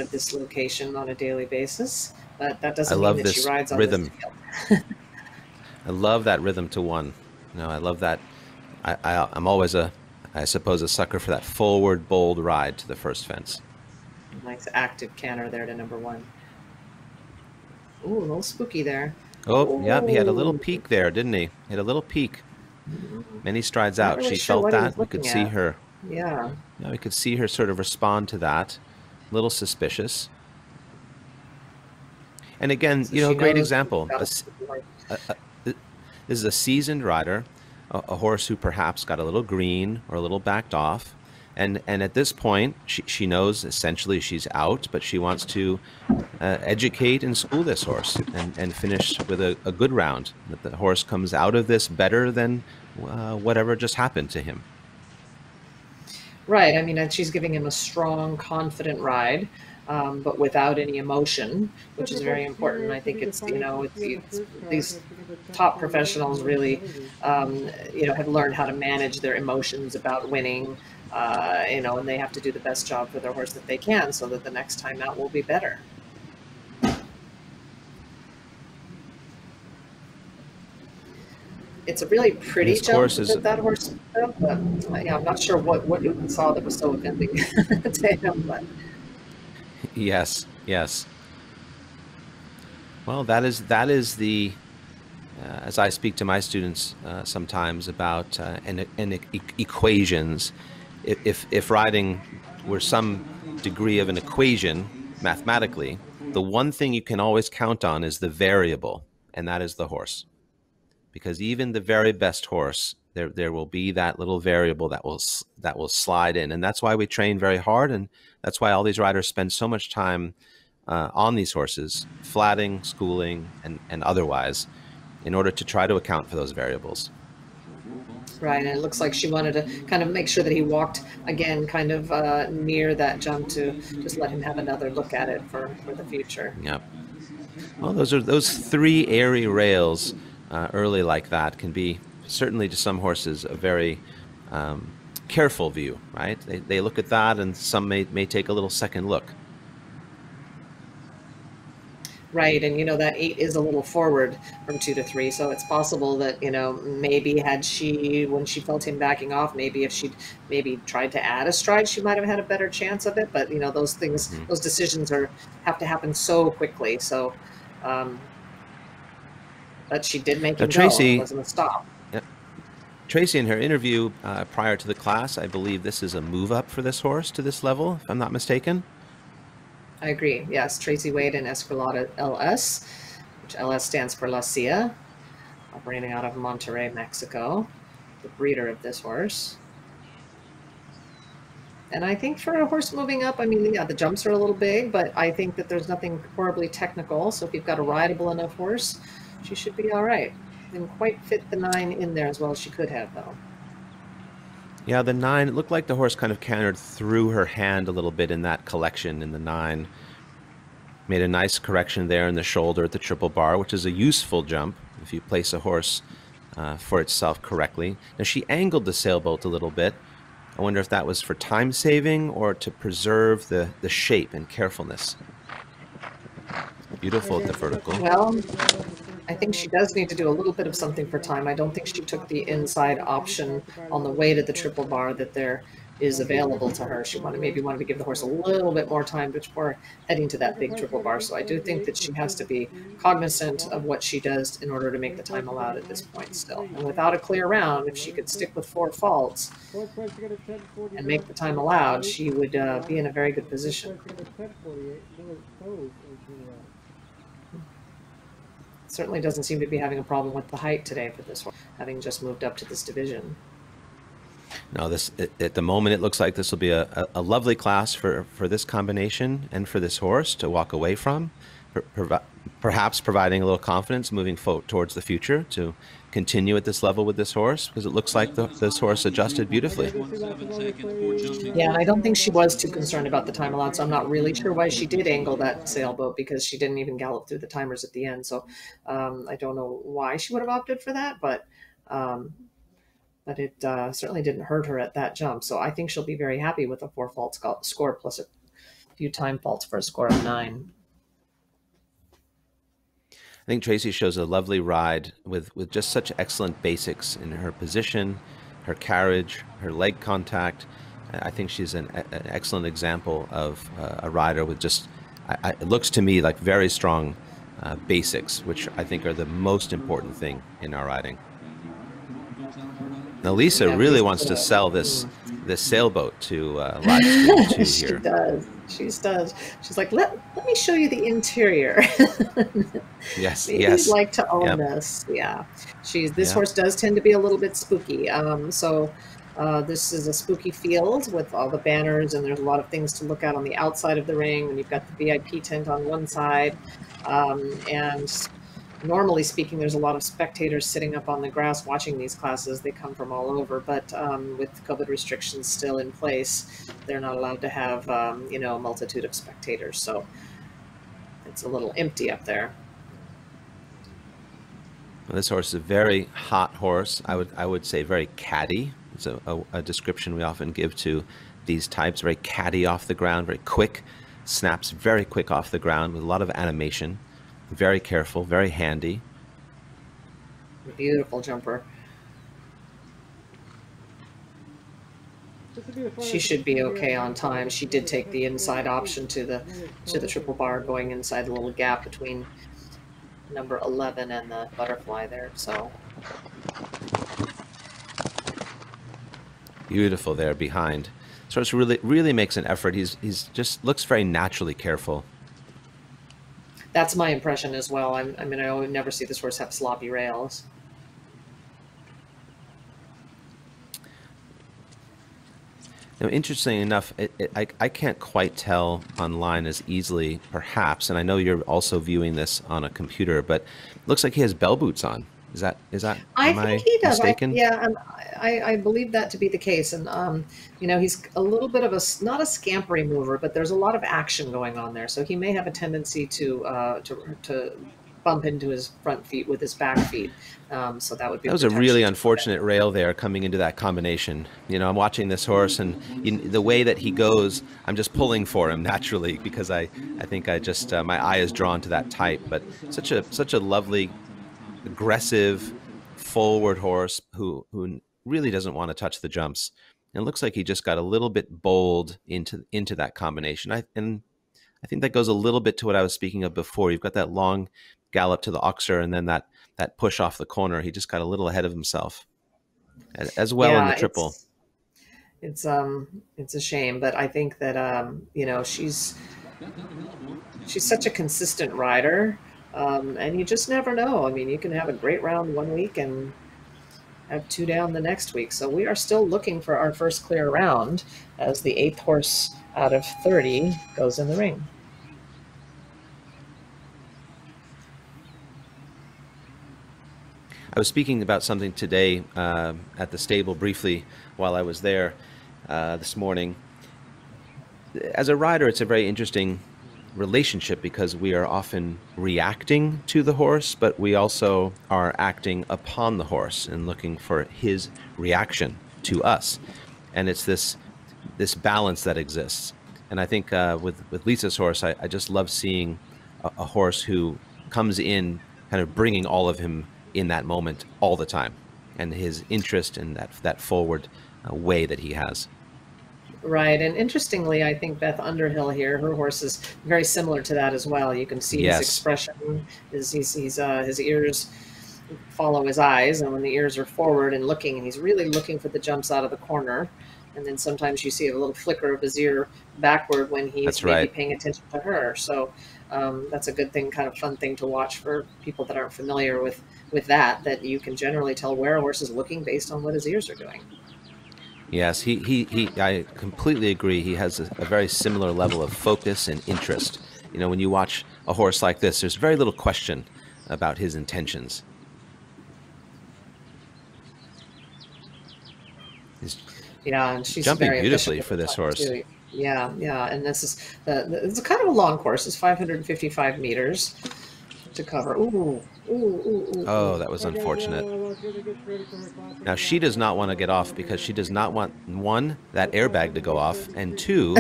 this location on a daily basis. But that doesn't mean that she rides on rhythm. This field. I love that rhythm to 1. You know, I love that. I'm always I suppose, a sucker for that forward, bold ride to the first fence. Nice active canter there to number 1. Ooh, a little spooky there. Oh, yep, he had a little peek there, didn't he? He had a little peek. Many strides out. Really she felt that. We could see at. her. Yeah. We could see her sort of respond to that. A little suspicious. And again, So you know, a great knows example. she's This is a seasoned rider, a horse who perhaps got a little green or a little backed off. And at this point, she knows essentially she's out, but she wants to educate and school this horse and finish with a good round. That the horse comes out of this better than whatever just happened to him. Right. I mean, she's giving him a strong, confident ride, but without any emotion, which is very important. I think it's, you know, it's these top professionals really, you know, have learned how to manage their emotions about winning, you know, and they have to do the best job for their horse that they can so that the next time out will be better. It's a really pretty jump that horse did, but yeah, I'm not sure what you saw that was so offending to him. But. Yes, yes. Well, that is the, as I speak to my students sometimes about equations, if riding were some degree of an equation mathematically, the one thing you can always count on is the variable, and that is the horse. Because even the very best horse, there will be that little variable that will slide in, and that's why we train very hard, and that's why all these riders spend so much time on these horses, flatting, schooling, and otherwise, in order to try to account for those variables. Right, and it looks like she wanted to kind of make sure that he walked again, kind of near that jump to just let him have another look at it for the future. Yep. Well, those 3 airy rails. Early like that can be, certainly to some horses, a very careful view, right? They look at that, and some may take a little second look. Right, and you know that 8 is a little forward from 2 to 3, so it's possible that, you know, maybe had she, when she felt him backing off, maybe if she'd tried to add a stride, she might have had a better chance of it. But you know, those things, those decisions have to happen so quickly. So. But she did make him Tracy, go. It wasn't a stop. Yeah. Tracy, in her interview prior to the class, I believe this is a move up for this horse to this level, if I'm not mistaken. I agree. Yes, Tracy Wade and Escarlata LS, which LS stands for La Cia, operating out of Monterrey, Mexico, the breeder of this horse. And I think for a horse moving up, I mean, yeah, the jumps are a little big, but I think that there's nothing horribly technical. So if you've got a rideable enough horse, she should be all right. Didn't quite fit the 9 in there as well as she could have, though. Yeah, the 9, it looked like the horse kind of cantered through her hand a little bit in that collection in the 9. Made a nice correction there in the shoulder at the triple bar, which is a useful jump if you place a horse for itself correctly. Now, she angled the sailboat a little bit. I wonder if that was for time saving or to preserve the shape and carefulness. Beautiful at the vertical. Well, I think she does need to do a little bit of something for time. I don't think she took the inside option on the way to the triple bar that there is available to her. She maybe wanted to give the horse a little bit more time before heading to that big triple bar. So I do think that she has to be cognizant of what she does in order to make the time allowed at this point still. And without a clear round, if she could stick with 4 faults and make the time allowed, she would be in a very good position. Certainly doesn't seem to be having a problem with the height today for this horse, having just moved up to this division. No, at the moment it looks like this will be a lovely class for this combination and for this horse to walk away from, perhaps providing a little confidence moving towards the future to continue at this level with this horse, because it looks like this horse adjusted beautifully. Yeah, and I don't think she was too concerned about the time allowed, so I'm not really sure why she did angle that sailboat, because she didn't even gallop through the timers at the end. So I don't know why she would have opted for that, but it certainly didn't hurt her at that jump. So I think she'll be very happy with a 4 fault score plus a few time faults for a score of 9. I think Tracy shows a lovely ride with just such excellent basics in her position, her carriage, her leg contact. I think she's an excellent example of a rider with just, it looks to me like very strong basics, which I think are the most important thing in our riding. Now Lisa really wants to sell this sailboat to live stream too here. She does. She's like, let me show you the interior. Yes, Maybe yes. you'd like to own this. Yeah. This horse does tend to be a little bit spooky. So this is a spooky field with all the banners, and there's a lot of things to look at on the outside of the ring. And you've got the VIP tent on one side, and normally speaking, there's a lot of spectators sitting up on the grass watching these classes. They come from all over, but with COVID restrictions still in place, they're not allowed to have, a multitude of spectators. So it's a little empty up there. Well, this horse is a very hot horse. I would say very catty. It's a description we often give to these types. Very catty off the ground, very quick, snaps very quick off the ground with a lot of animation. Very careful, very handy. Beautiful jumper. She should be okay on time. She did take the inside option to the triple bar, going inside the little gap between number 11 and the butterfly there. So beautiful there behind. So it's really makes an effort. He's just looks very naturally careful. That's my impression as well. I mean, I would never see this horse have sloppy rails. Now, interestingly enough, I can't quite tell online as easily, perhaps, and I know you're also viewing this on a computer, but it looks like he has bell boots on. Is that am I mistaken? I believe that to be the case. And, he's a little bit of not a scampery mover, but there's a lot of action going on there. So he may have a tendency to bump into his front feet with his back feet. So that would be. That was a really unfortunate rail there coming into that combination. I'm watching this horse, and the way that he goes, I'm just pulling for him naturally, because I think my eye is drawn to that type. But such a lovely, aggressive, forward horse who really doesn't want to touch the jumps. And it looks like he just got a little bit bold into that combination. I think that goes a little bit to what I was speaking of before. You've got that long gallop to the oxer, and then that push off the corner. He just got a little ahead of himself, as well in the triple. It's a shame, but I think that she's such a consistent rider. And you just never know. I mean, you can have a great round one week and have 2 down the next week. So we are still looking for our first clear round as the 8th horse out of 30 goes in the ring. I was speaking about something today at the stable briefly while I was there this morning. As a rider, it's a very interesting relationship because we are often reacting to the horse, but we also are acting upon the horse and looking for his reaction to us. And it's this balance that exists. And I think with Lisa's horse, I just love seeing a horse who comes in kind of bringing all of him in that moment all the time, and his interest in that forward way that he has. Right, and interestingly, I think Beth Underhill here, her horse is very similar to that as well. You can see his expression, his ears follow his eyes, and when the ears are forward and looking, and he's really looking for the jumps out of the corner. And then sometimes you see a little flicker of his ear backward when he's maybe paying attention to her. So that's a good thing, kind of fun thing to watch for people that aren't familiar with that you can generally tell where a horse is looking based on what his ears are doing. Yes, I completely agree. He has a very similar level of focus and interest. You know, when you watch a horse like this, there's very little question about his intentions. Yeah, and she's jumping very beautifully for this horse. Too. Yeah, and this is it's kind of a long course. It's 555 meters to cover. Ooh. Oh, that was unfortunate. Now, she does not want to get off because she does not want, 1, that airbag to go off, and 2,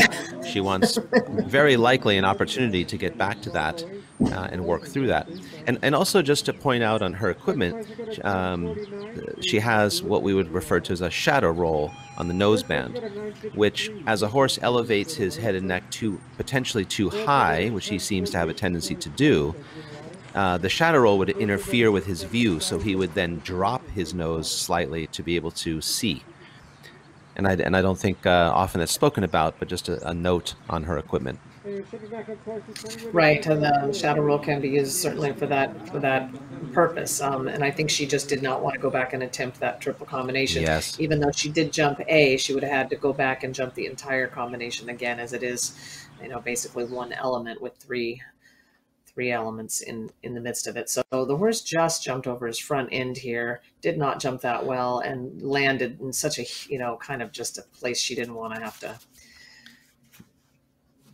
she wants very likely an opportunity to get back to that and work through that. And also just to point out on her equipment, she has what we would refer to as a shadow roll on the noseband, which as a horse elevates his head and neck potentially too high, which he seems to have a tendency to do, the shadow roll would interfere with his view, so he would then drop his nose slightly to be able to see. And I don't think often it's spoken about, but just a note on her equipment. Right, and the shadow roll can be used certainly for that purpose. And I think she just did not want to go back and attempt that triple combination. Yes. Even though she did jump A, she would have had to go back and jump the entire combination again, as it is, basically one element with three elements in the midst of it. So the horse just jumped over his front end here, did not jump that well, and landed in such a, kind of just a place she didn't want to have to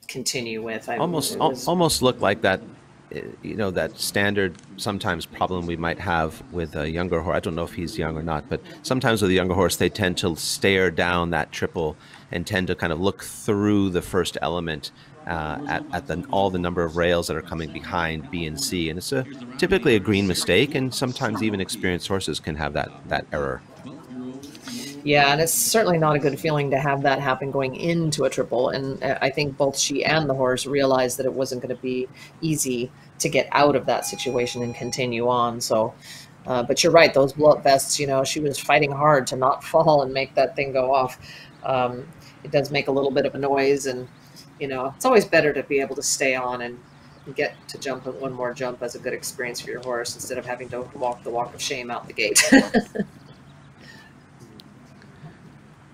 continue with. Almost looked like that, that standard sometimes problem we might have with a younger horse. I don't know if he's young or not, but sometimes with a younger horse, they tend to stare down that triple and tend to kind of look through the first element at all the number of rails that are coming behind B and C, and it's typically a green mistake, and sometimes even experienced horses can have that error. Yeah, and it's certainly not a good feeling to have that happen going into a triple, and I think both she and the horse realized that it wasn't going to be easy to get out of that situation and continue on. So, but you're right, those blow-up vests, she was fighting hard to not fall and make that thing go off. It does make a little bit of a noise, and it's always better to be able to stay on and get to jump one more jump as a good experience for your horse instead of having to walk the walk of shame out the gate.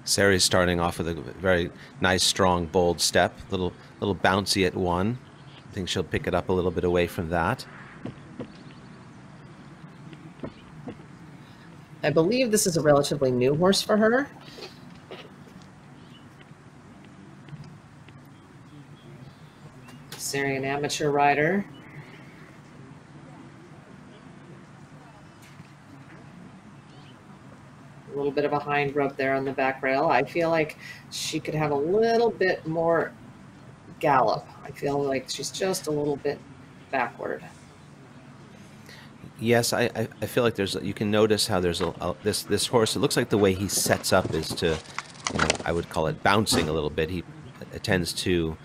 Sari's starting off with a very nice, strong, bold step, little bouncy at 1. I think she'll pick it up a little bit away from that. I believe this is a relatively new horse for her. Sari, an amateur rider. A little bit of a hind rub there on the back rail. I feel like she could have a little bit more gallop. I feel like she's just a little bit backward. Yes, I feel like you can notice how there's this horse. It looks like the way he sets up is to, I would call it bouncing a little bit. He tends to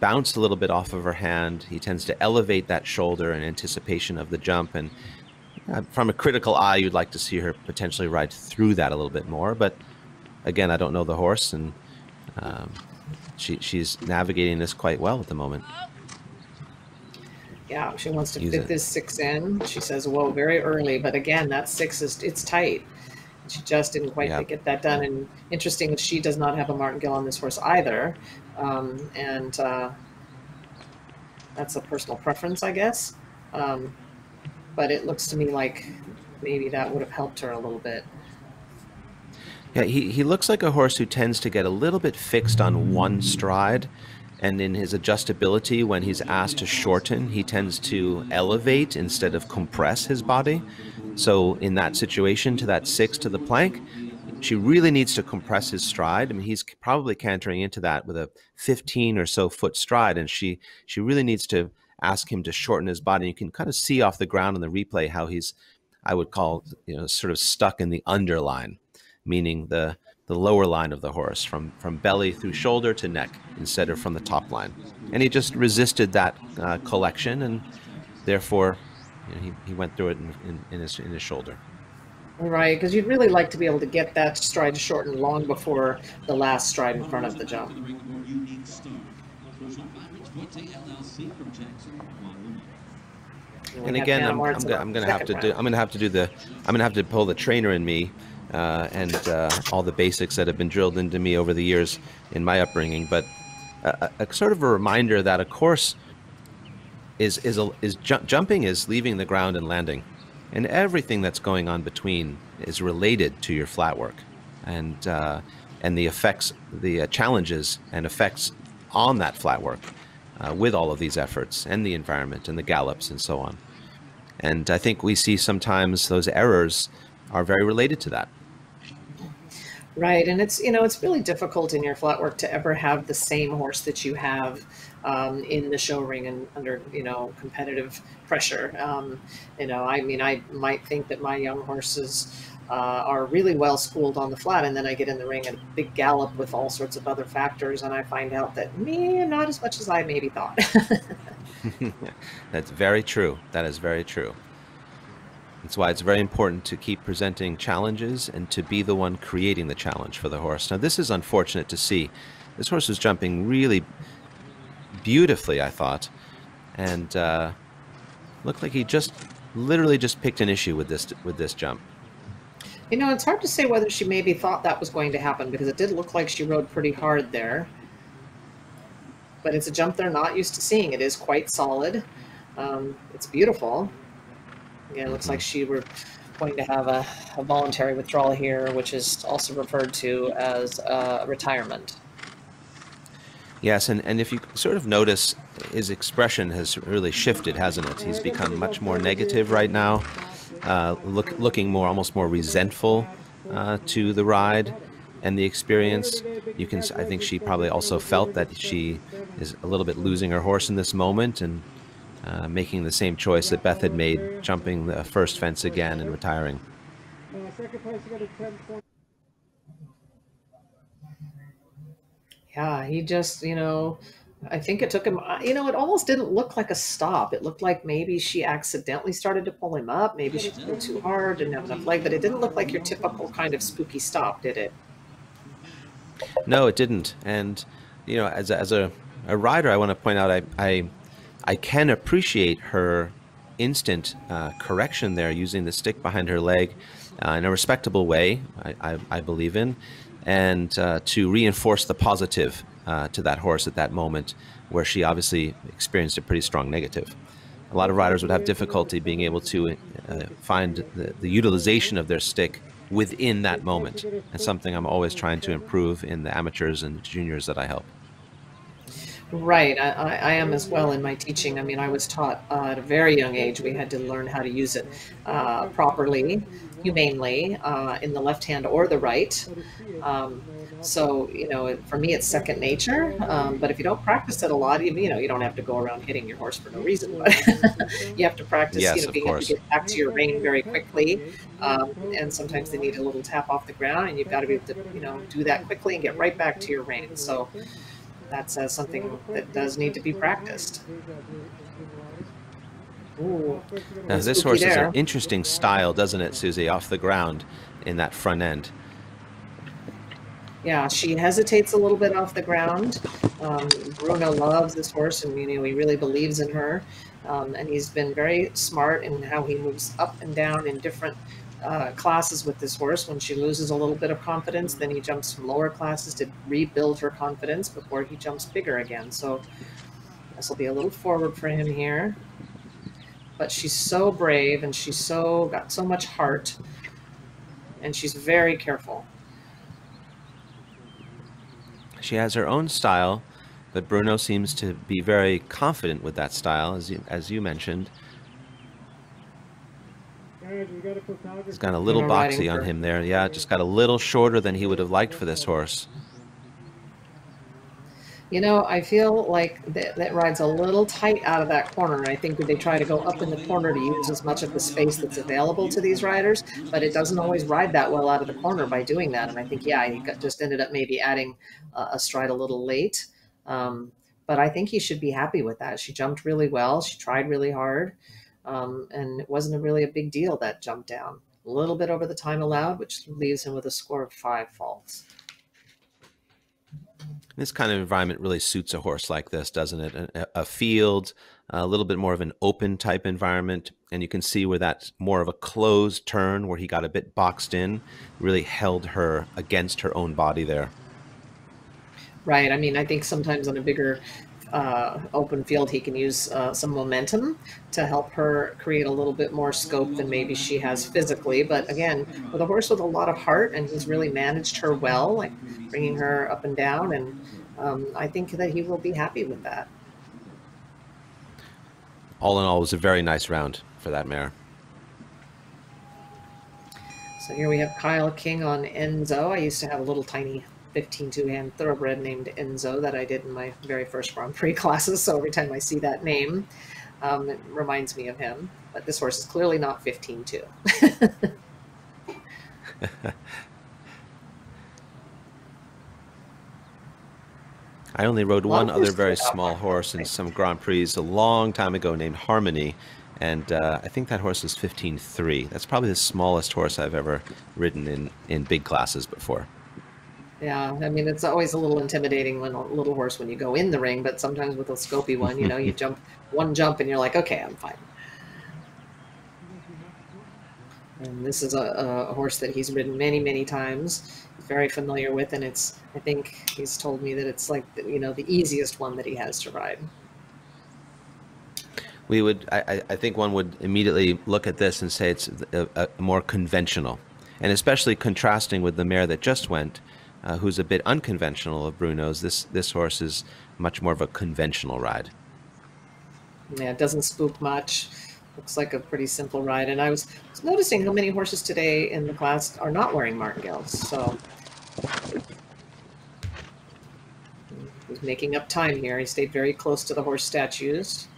bounce a little bit off of her hand. He tends to elevate that shoulder in anticipation of the jump, and from a critical eye, you'd like to see her potentially ride through that a little bit more. But again, I don't know the horse, and she's navigating this quite well at the moment. Yeah, she wants to fit this 6 in. She says, whoa, very early. But again, that 6 it's tight. She just didn't quite get that done. And interesting, she does not have a martingale on this horse either. And that's a personal preference, I guess. But it looks to me like maybe that would have helped her a little bit. Yeah, he looks like a horse who tends to get a little bit fixed on one stride, and in his adjustability, when he's asked to shorten, he tends to elevate instead of compress his body. So in that situation, to that 6 to the plank, she really needs to compress his stride. I mean, he's probably cantering into that with a 15 or so foot stride, and she really needs to ask him to shorten his body. You can kind of see off the ground in the replay how he's, I would call, sort of stuck in the underline, meaning the lower line of the horse, from belly through shoulder to neck instead of from the top line. And he just resisted that collection, and therefore he went through it in his shoulder. Right, because you'd really like to be able to get that stride shortened long before the last stride in front of the jump. And again, I'm going to have to pull the trainer in me and all the basics that have been drilled into me over the years in my upbringing. But a sort of a reminder that a course jumping is leaving the ground and landing, and everything that's going on between is related to your flat work, and the effects, the challenges and effects on that flat work with all of these efforts and the environment and the gallops and so on. And I think we see sometimes those errors are very related to that. Right, and it's really difficult in your flat work to ever have the same horse that you have in the show ring and under competitive pressure. I mean, I might think that my young horses are really well schooled on the flat, and then I get in the ring at a big gallop with all sorts of other factors, and I find out that not as much as I maybe thought. That's very true. That is very true. That's why it's very important to keep presenting challenges and to be the one creating the challenge for the horse. Now, this is unfortunate to see. This horse was jumping really beautifully, I thought, and looked like he literally just picked an issue with this jump. It's hard to say whether she maybe thought that was going to happen, because it did look like she rode pretty hard there. But it's a jump they're not used to seeing. It is quite solid. It's beautiful. Again, it looks like she were going to have a voluntary withdrawal here, which is also referred to as retirement. Yes, and if you sort of notice, his expression has really shifted, hasn't it? He's become much more negative right now, looking almost more resentful to the ride and the experience. I think she probably also felt that she is a little bit losing her horse in this moment, and making the same choice that Beth had made, jumping the first fence again and retiring. Yeah, he just, I think it took him, it almost didn't look like a stop. It looked like maybe she accidentally started to pull him up. Maybe she pulled too hard, didn't have enough leg, but it didn't look like your typical kind of spooky stop, did it? No, it didn't. And, as a rider, I want to point out, I can appreciate her instant correction there, using the stick behind her leg in a respectable way, I believe in, and to reinforce the positive to that horse at that moment, where she obviously experienced a pretty strong negative. A lot of riders would have difficulty being able to find the utilization of their stick within that moment. It's something I'm always trying to improve in the amateurs and juniors that I help. Right, I am as well in my teaching. I mean, I was taught at a very young age. We had to learn how to use it properly, humanely, in the left hand or the right. So, for me, it's second nature. But if you don't practice it a lot, you don't have to go around hitting your horse for no reason. But you have to practice, being able to get back to your rein very quickly. And sometimes they need a little tap off the ground, and you've got to be able to, do that quickly and get right back to your rein. So that's something that does need to be practiced. Ooh, now, this horse has an interesting style, doesn't it, Susie, off the ground in that front end? Yeah, she hesitates a little bit off the ground. Bruno loves this horse, and he really believes in her. And he's been very smart in how he moves up and down in different classes with this horse. When she loses a little bit of confidence, then he jumps from lower classes to rebuild her confidence before he jumps bigger again. So this will be a little forward for him here. But she's so brave, and she's got so much heart, and she's very careful. She has her own style, but Bruno seems to be very confident with that style, as you mentioned. He's got a little boxy on him there. Yeah, just got a little shorter than he would have liked for this horse. You know, I feel like that ride's a little tight out of that corner. And I think that they try to go up in the corner to use as much of the space that's available to these riders, but it doesn't always ride that well out of the corner by doing that. And I think, yeah, he just ended up maybe adding a stride a little late. But I think he should be happy with that. She jumped really well. She tried really hard. And it wasn't really a big deal, that jump down. A little bit over the time allowed, which leaves him with a score of 5 faults. This kind of environment really suits a horse like this, doesn't it? A field, a little bit more of an open type environment. And you can see where that's more of a closed turn, where he got a bit boxed in, really held her against her own body there. Right. I mean, I think sometimes on a bigger open field, he can use some momentum to help her create a little bit more scope than maybe she has physically. But again, with a horse with a lot of heart, and he's really managed her well, like bringing her up and down, and I think that he will be happy with that. All in all, it was a very nice round for that mare. So here we have Kyle King on Enzo. I used to have a little tiny 15 two-hand thoroughbred named Enzo that I did in my very first Grand Prix classes. So every time I see that name, it reminds me of him. But this horse is clearly not 15-2. I only rode one other very small horse in some Grand Prix a long time ago named Harmony. And I think that horse was 15-3. That's probably the smallest horse I've ever ridden in big classes before. Yeah, I mean, it's always a little intimidating when a little horse when you go in the ring, but sometimes with a scopy one, you know, you jump one jump and you're like, okay, I'm fine. And this is a horse that he's ridden many, many times. He's very familiar with, and it's, I think he's told me that it's like, you know, the easiest one that he has to ride. We would, I think one would immediately look at this and say it's a more conventional, and especially contrasting with the mare that just went, who's a bit unconventional of Bruno's. This horse is much more of a conventional ride. Yeah, it doesn't spook much. Looks like a pretty simple ride. And I was noticing how many horses today in the class are not wearing martingales. So he's making up time here. He stayed very close to the horse statues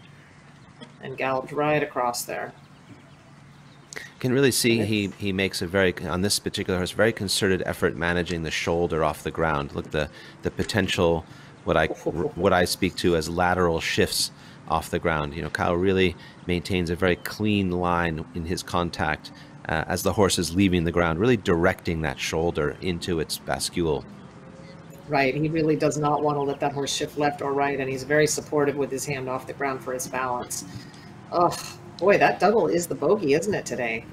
and galloped right across there. Can really see he makes a very, on this particular horse, very concerted effort managing the shoulder off the ground. Look, the potential, what I speak to as lateral shifts off the ground. You know, Kyle really maintains a very clean line in his contact as the horse is leaving the ground, really directing that shoulder into its bascule. Right, he really does not want to let that horse shift left or right, and he's very supportive with his hand off the ground for his balance. Oh, boy, that double is the bogey, isn't it, today?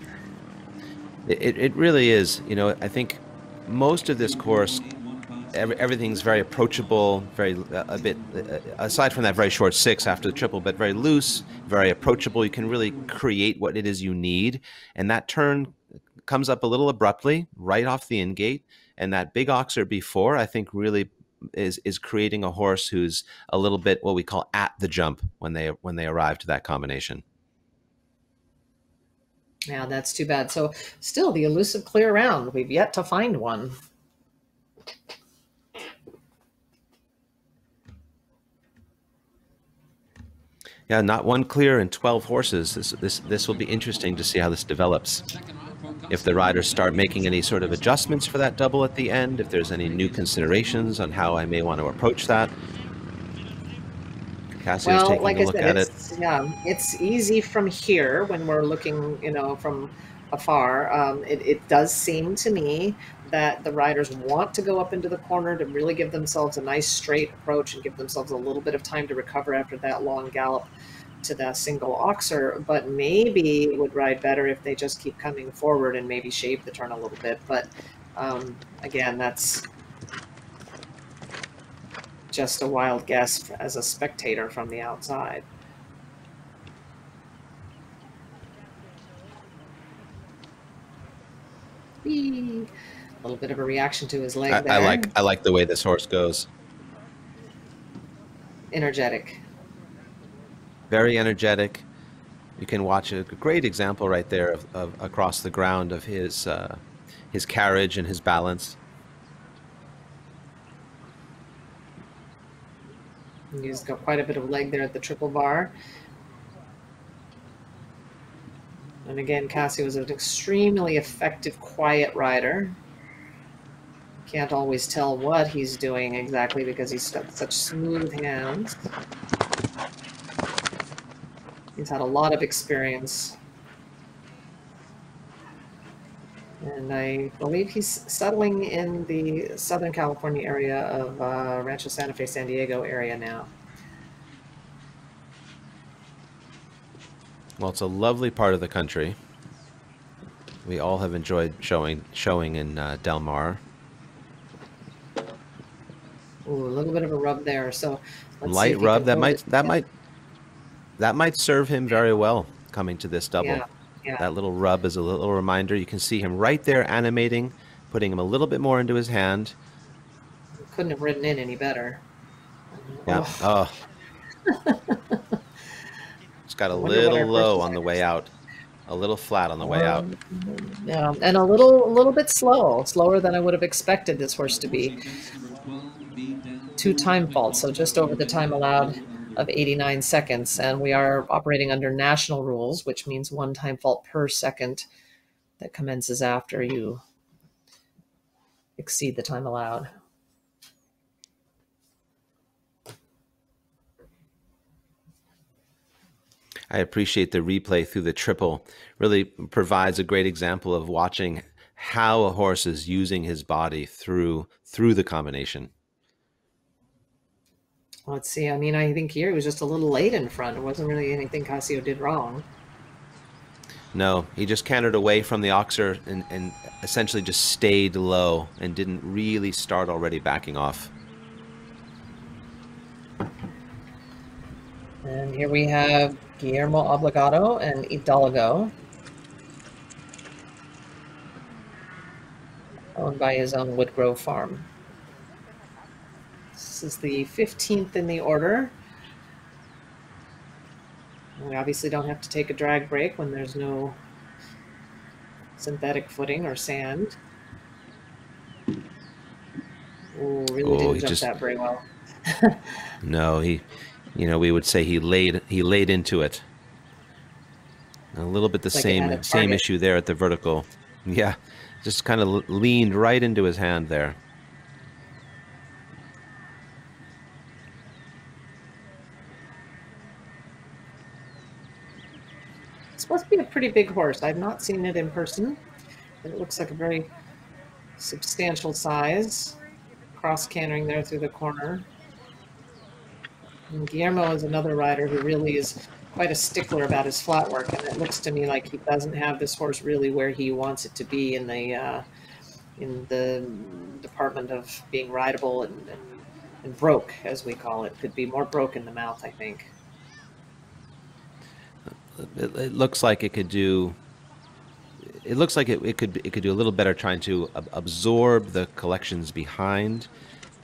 It really is. You know, I think most of this course, everything's very approachable, very a bit, aside from that very short 6 after the triple, but very loose, very approachable. You can really create what it is you need. And that turn comes up a little abruptly, right off the in-gate. And that big oxer before, I think, really is creating a horse who's a little bit what we call at the jump when they arrive to that combination. Yeah, that's too bad. So still the elusive clear round. We've yet to find one. Yeah, not one clear and 12 horses. This will be interesting to see how this develops. If the riders start making any sort of adjustments for that double at the end, if there's any new considerations on how I may want to approach that. Cassie's taking a look at it. Yeah, it's easy from here when we're looking, you know, from afar. It does seem to me that the riders want to go up into the corner to really give themselves a nice straight approach and give themselves a little bit of time to recover after that long gallop. to the single oxer, but maybe it would ride better if they just keep coming forward and maybe shave the turn a little bit. But again, that's just a wild guess as a spectator from the outside. Whee! A little bit of a reaction to his leg there. I like the way this horse goes. Energetic. Very energetic. You can watch a great example right there of across the ground of his carriage and his balance. He's got quite a bit of leg there at the triple bar. And again, Cassie was an extremely effective, quiet rider. Can't always tell what he's doing exactly because he's got such smooth hands. He's had a lot of experience. And I believe he's settling in the Southern California area of Rancho Santa Fe, San Diego area now. Well, it's a lovely part of the country. We all have enjoyed showing in Del Mar. Ooh, a little bit of a rub there. So let's light rub that might serve him very well coming to this double. Yeah, yeah. That little rub is a little reminder. You can see him right there animating, putting him a little bit more into his hand. Couldn't have ridden in any better. Yeah. Oh. It's got a little low on the way out, a little flat on the way out. Yeah, and a little bit slower than I would have expected this horse to be. 2 time faults, so just over the time allowed of 89 seconds. And we are operating under national rules, which means 1 time fault per second that commences after you exceed the time allowed. I appreciate the replay through the triple. Really provides a great example of watching how a horse is using his body through the combination. Let's see. I mean, I think here he was just a little late in front. It wasn't really anything Casio did wrong. No, he just cantered away from the oxer and essentially just stayed low and didn't really start already backing off. And here we have Guillermo Obligado and Hidalgo, owned by his own Woodgrove farm. This is the 15th in the order. We obviously don't have to take a drag break when there's no synthetic footing or sand. Oh, really didn't jump that very well. No, we would say he laid into it. A little bit the same issue there at the vertical. Yeah, just kind of leaned right into his hand there. It's supposed to be a pretty big horse. I've not seen it in person. It looks like a very substantial size. Cross cantering there through the corner. And Guillermo is another rider who really is quite a stickler about his flat work, and it looks to me like he doesn't have this horse really where he wants it to be in the department of being rideable and broke, as we call it. Could be more broke in the mouth, I think. It looks like it could do. It looks like it could do a little better trying to absorb the collections behind.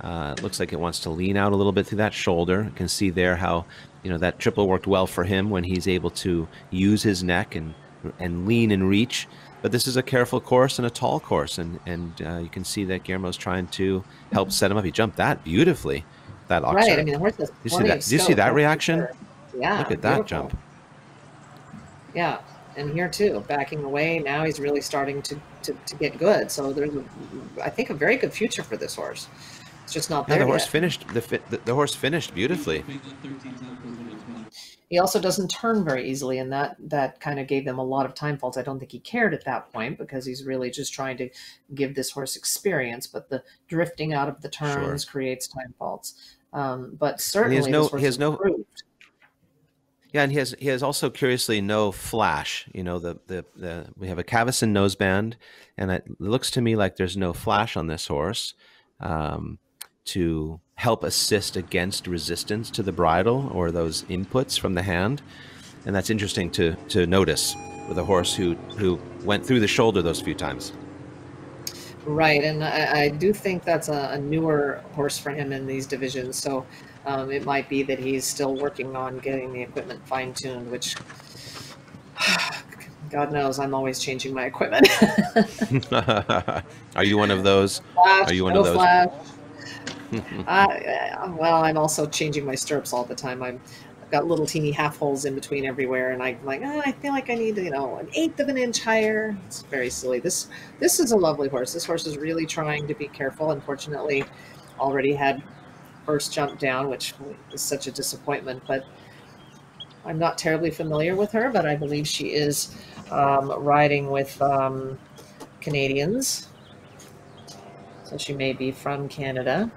It looks like it wants to lean out a little bit through that shoulder. You can see there how that triple worked well for him when he's able to use his neck and lean and reach. But this is a careful course and a tall course, and you can see that Guillermo's trying to help set him up. He jumped that beautifully. That oxer. Right. I mean, the horse has plenty of Did you see that reaction? sure. Yeah. Look at that beautiful. jump. Yeah, and here too, backing away. Now he's really starting to get good. So there's, I think, a very good future for this horse. It's just not there the horse yet. finished. The horse finished beautifully. He also doesn't turn very easily, and that kind of gave them a lot of time faults. I don't think he cared at that point because he's really just trying to give this horse experience. But the drifting out of the turns creates time faults. But certainly this horse improved. Yeah, and he has also curiously no flash. You know, we have a Cavison noseband, and it looks to me like there's no flash on this horse to help assist against resistance to the bridle or those inputs from the hand. And that's interesting to notice with a horse who went through the shoulder those few times. Right, and I do think that's a newer horse for him in these divisions, so it might be that he's still working on getting the equipment fine-tuned, which, God knows, I'm always changing my equipment. Are you one of those? Flash, Are you one no of those? flash. Well, I'm also changing my stirrups all the time. I've got little teeny half holes in between everywhere, and I'm like, I feel like I need, an 1/8 of an inch higher. It's very silly. This is a lovely horse. This horse is really trying to be careful. Unfortunately, already had first jump down, which is such a disappointment. But I'm not terribly familiar with her, but I believe she is riding with Canadians, so she may be from Canada.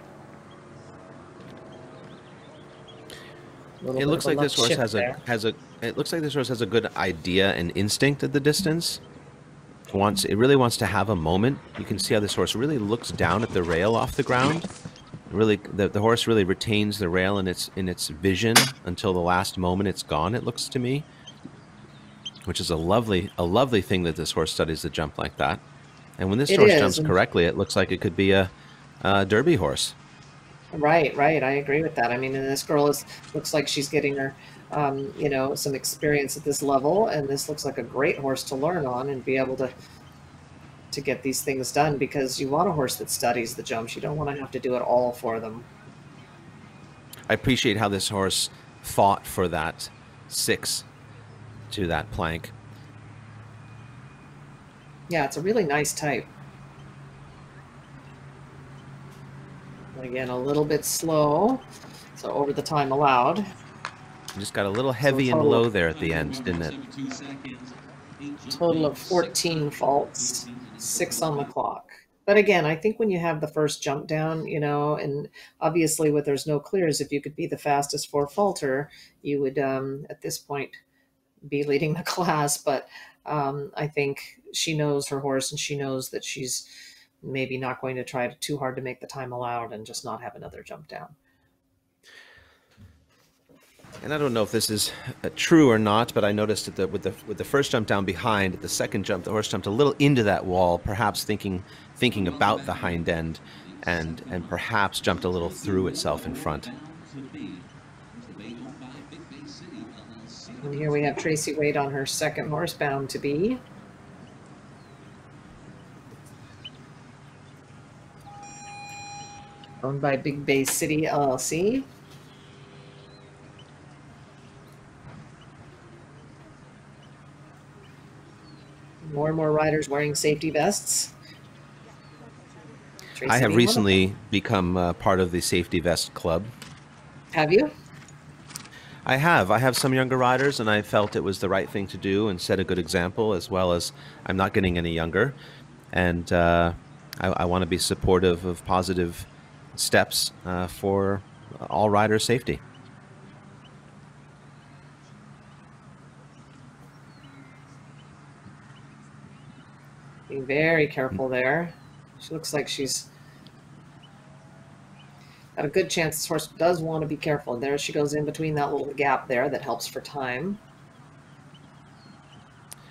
It looks like this horse it looks like this horse has a good idea and instinct at the distance. It really wants to have a moment. You can see how this horse really looks down at the rail off the ground. Really, the horse really retains the rail in its vision until the last moment it's gone. It looks to me, which is a lovely thing that this horse studies the jump like that. And when this horse jumps correctly, it looks like it could be a Derby horse. Right. I agree with that. I mean, and this girl looks like she's getting her, some experience at this level, and this looks like a great horse to learn on and be able to get these things done, because you want a horse that studies the jumps. You don't want to have to do it all for them. I appreciate how this horse fought for that 6 to that plank. Yeah, it's a really nice type. Again, a little bit slow, so over the time allowed. Just got a little heavy and low there at the end, didn't it? Total of 14 faults, 6 on the clock. But again, I think when you have the first jump down, and obviously there's no clears, if you could be the fastest 4-faulter, you would, at this point, be leading the class. But I think she knows her horse, and she knows that she's maybe not going to try too hard to make the time allowed and just not have another jump down. And I don't know if this is true or not, but I noticed that with the first jump down behind, at the second jump, the horse jumped a little into that wall, perhaps thinking about the hind end, and perhaps jumped a little through itself in front. And here we have Tracy Wade on her second horse, Bound to Be. Owned by Big Bay City LLC. More and more riders wearing safety vests. Tracy, I have recently become part of the safety vest club. Have you? I have some younger riders, and I felt it was the right thing to do and set a good example, as well as I'm not getting any younger. And I want to be supportive of positive steps for all riders' safety. Be very careful there. She looks like she's got a good chance. This horse does want to be careful. And there she goes in between that little gap there that helps for time.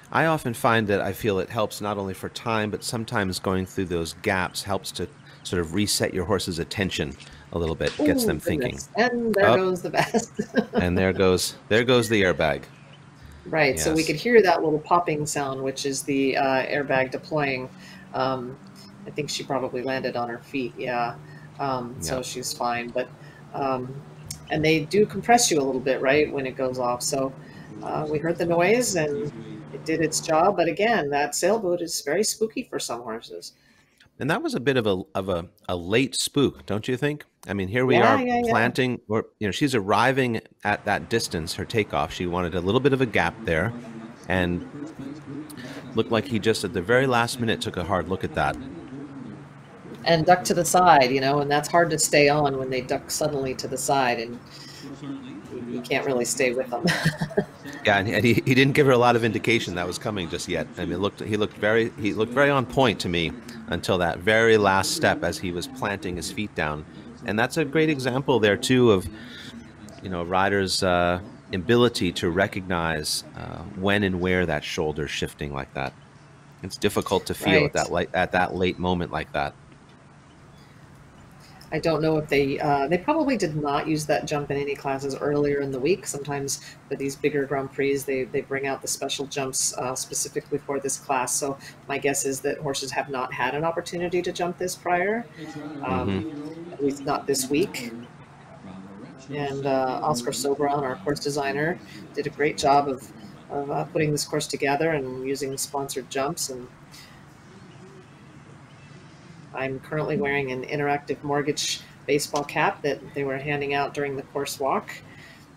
I often find that I feel it helps not only for time, but sometimes going through those gaps helps to sort of reset your horse's attention a little bit, gets them thinking. And there goes the vest. And there goes the airbag. Right, yes. So we could hear that little popping sound, which is the airbag deploying. I think she probably landed on her feet, yeah. So she's fine. But and they do compress you a little bit, right, when it goes off. So we heard the noise, and it did its job. But again, that sailboat is very spooky for some horses. And that was a bit of a late spook, don't you think? I mean, here we are planting, or she's arriving at that distance, her takeoff. She wanted a little bit of a gap there, and looked like he just at the very last minute took a hard look at that. And ducked to the side, and that's hard to stay on when they duck suddenly to the side. And you can't really stay with them. Yeah, and he didn't give her a lot of indication that was coming just yet. I mean, he looked very on point to me until that very last step as he was planting his feet down, and that's a great example there too of, you know, riders' ability to recognize when and where that shoulder's shifting like that. It's difficult to feel at that late moment like that. I don't know if they probably did not use that jump in any classes earlier in the week. Sometimes for these bigger Grand Prix, they bring out the special jumps specifically for this class. So my guess is that horses have not had an opportunity to jump this prior, at least not this week. And Oscar Sobran, our course designer, did a great job of putting this course together and using sponsored jumps. And I'm currently wearing an Interactive Mortgage baseball cap that they were handing out during the course walk.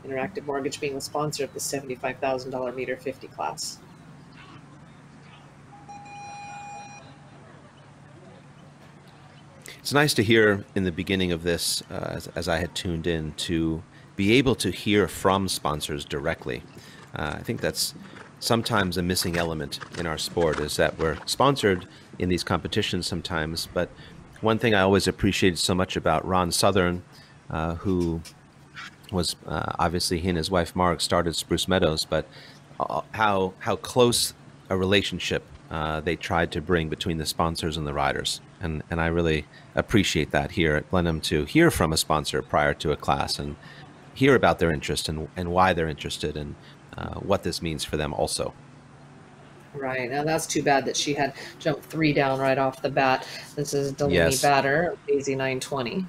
Interactive Mortgage being the sponsor of the $75,000 meter 50 class. It's nice to hear in the beginning of this, as I had tuned in, to be able to hear from sponsors directly. I think that's sometimes a missing element in our sport, is that we're sponsored in these competitions sometimes. But one thing I always appreciated so much about Ron Southern, who was obviously, he and his wife Marg started Spruce Meadows, but how close a relationship they tried to bring between the sponsors and the riders. And I really appreciate that here at Blenheim, to hear from a sponsor prior to a class and hear about their interest and why they're interested and what this means for them also. Right. Now that's too bad that she had jumped 3 down right off the bat. This is Delaney Batter, Daisy 920.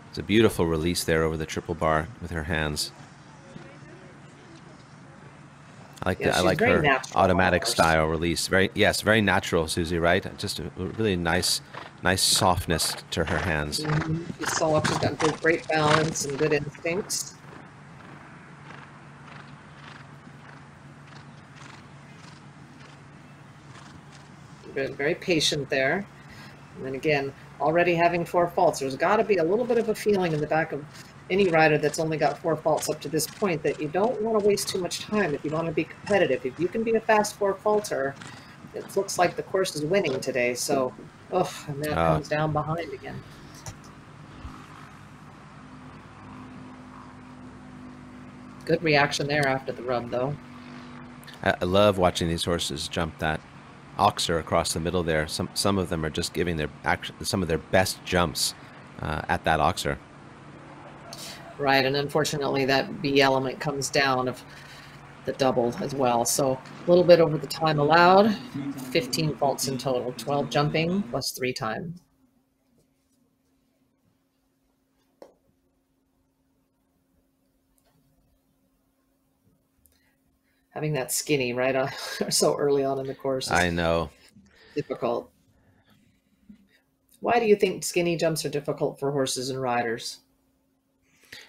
It's a beautiful release there over the triple bar with her hands. I like her automatic style release. Very natural, Susie, right? Just a really nice softness to her hands. You saw she's got great balance and good instincts. Very patient there. And then again, already having 4 faults, there's got to be a little bit of a feeling in the back of any rider that's only got 4 faults up to this point that you don't want to waste too much time if you want to be competitive. If you can be a fast 4 faulter, it looks like the course is winning today. So, and that comes down behind again. Good reaction there after the rub, though. I love watching these horses jump that oxer across the middle there. Some of them are just giving some of their best jumps at that oxer. Right, and unfortunately that B element comes down of the double as well. So a little bit over the time allowed, 15 faults in total, 12 jumping plus 3 time. Having that skinny right so early on in the course. I know. Difficult. Why do you think skinny jumps are difficult for horses and riders?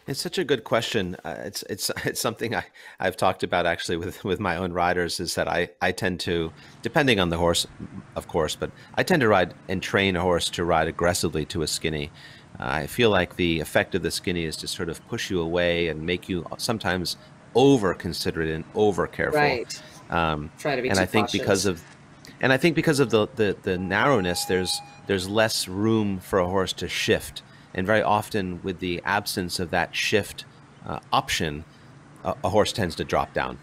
It's such a good question. It's something I've talked about actually with my own riders, is that I tend to, depending on the horse, of course, but I tend to ride and train a horse to ride aggressively to a skinny. I feel like the effect of the skinny is to sort of push you away and make you sometimes over considerate and over careful. Right. Try to be and too I think cautious. because of the narrowness, there's less room for a horse to shift. And very often with the absence of that shift option, a horse tends to drop down.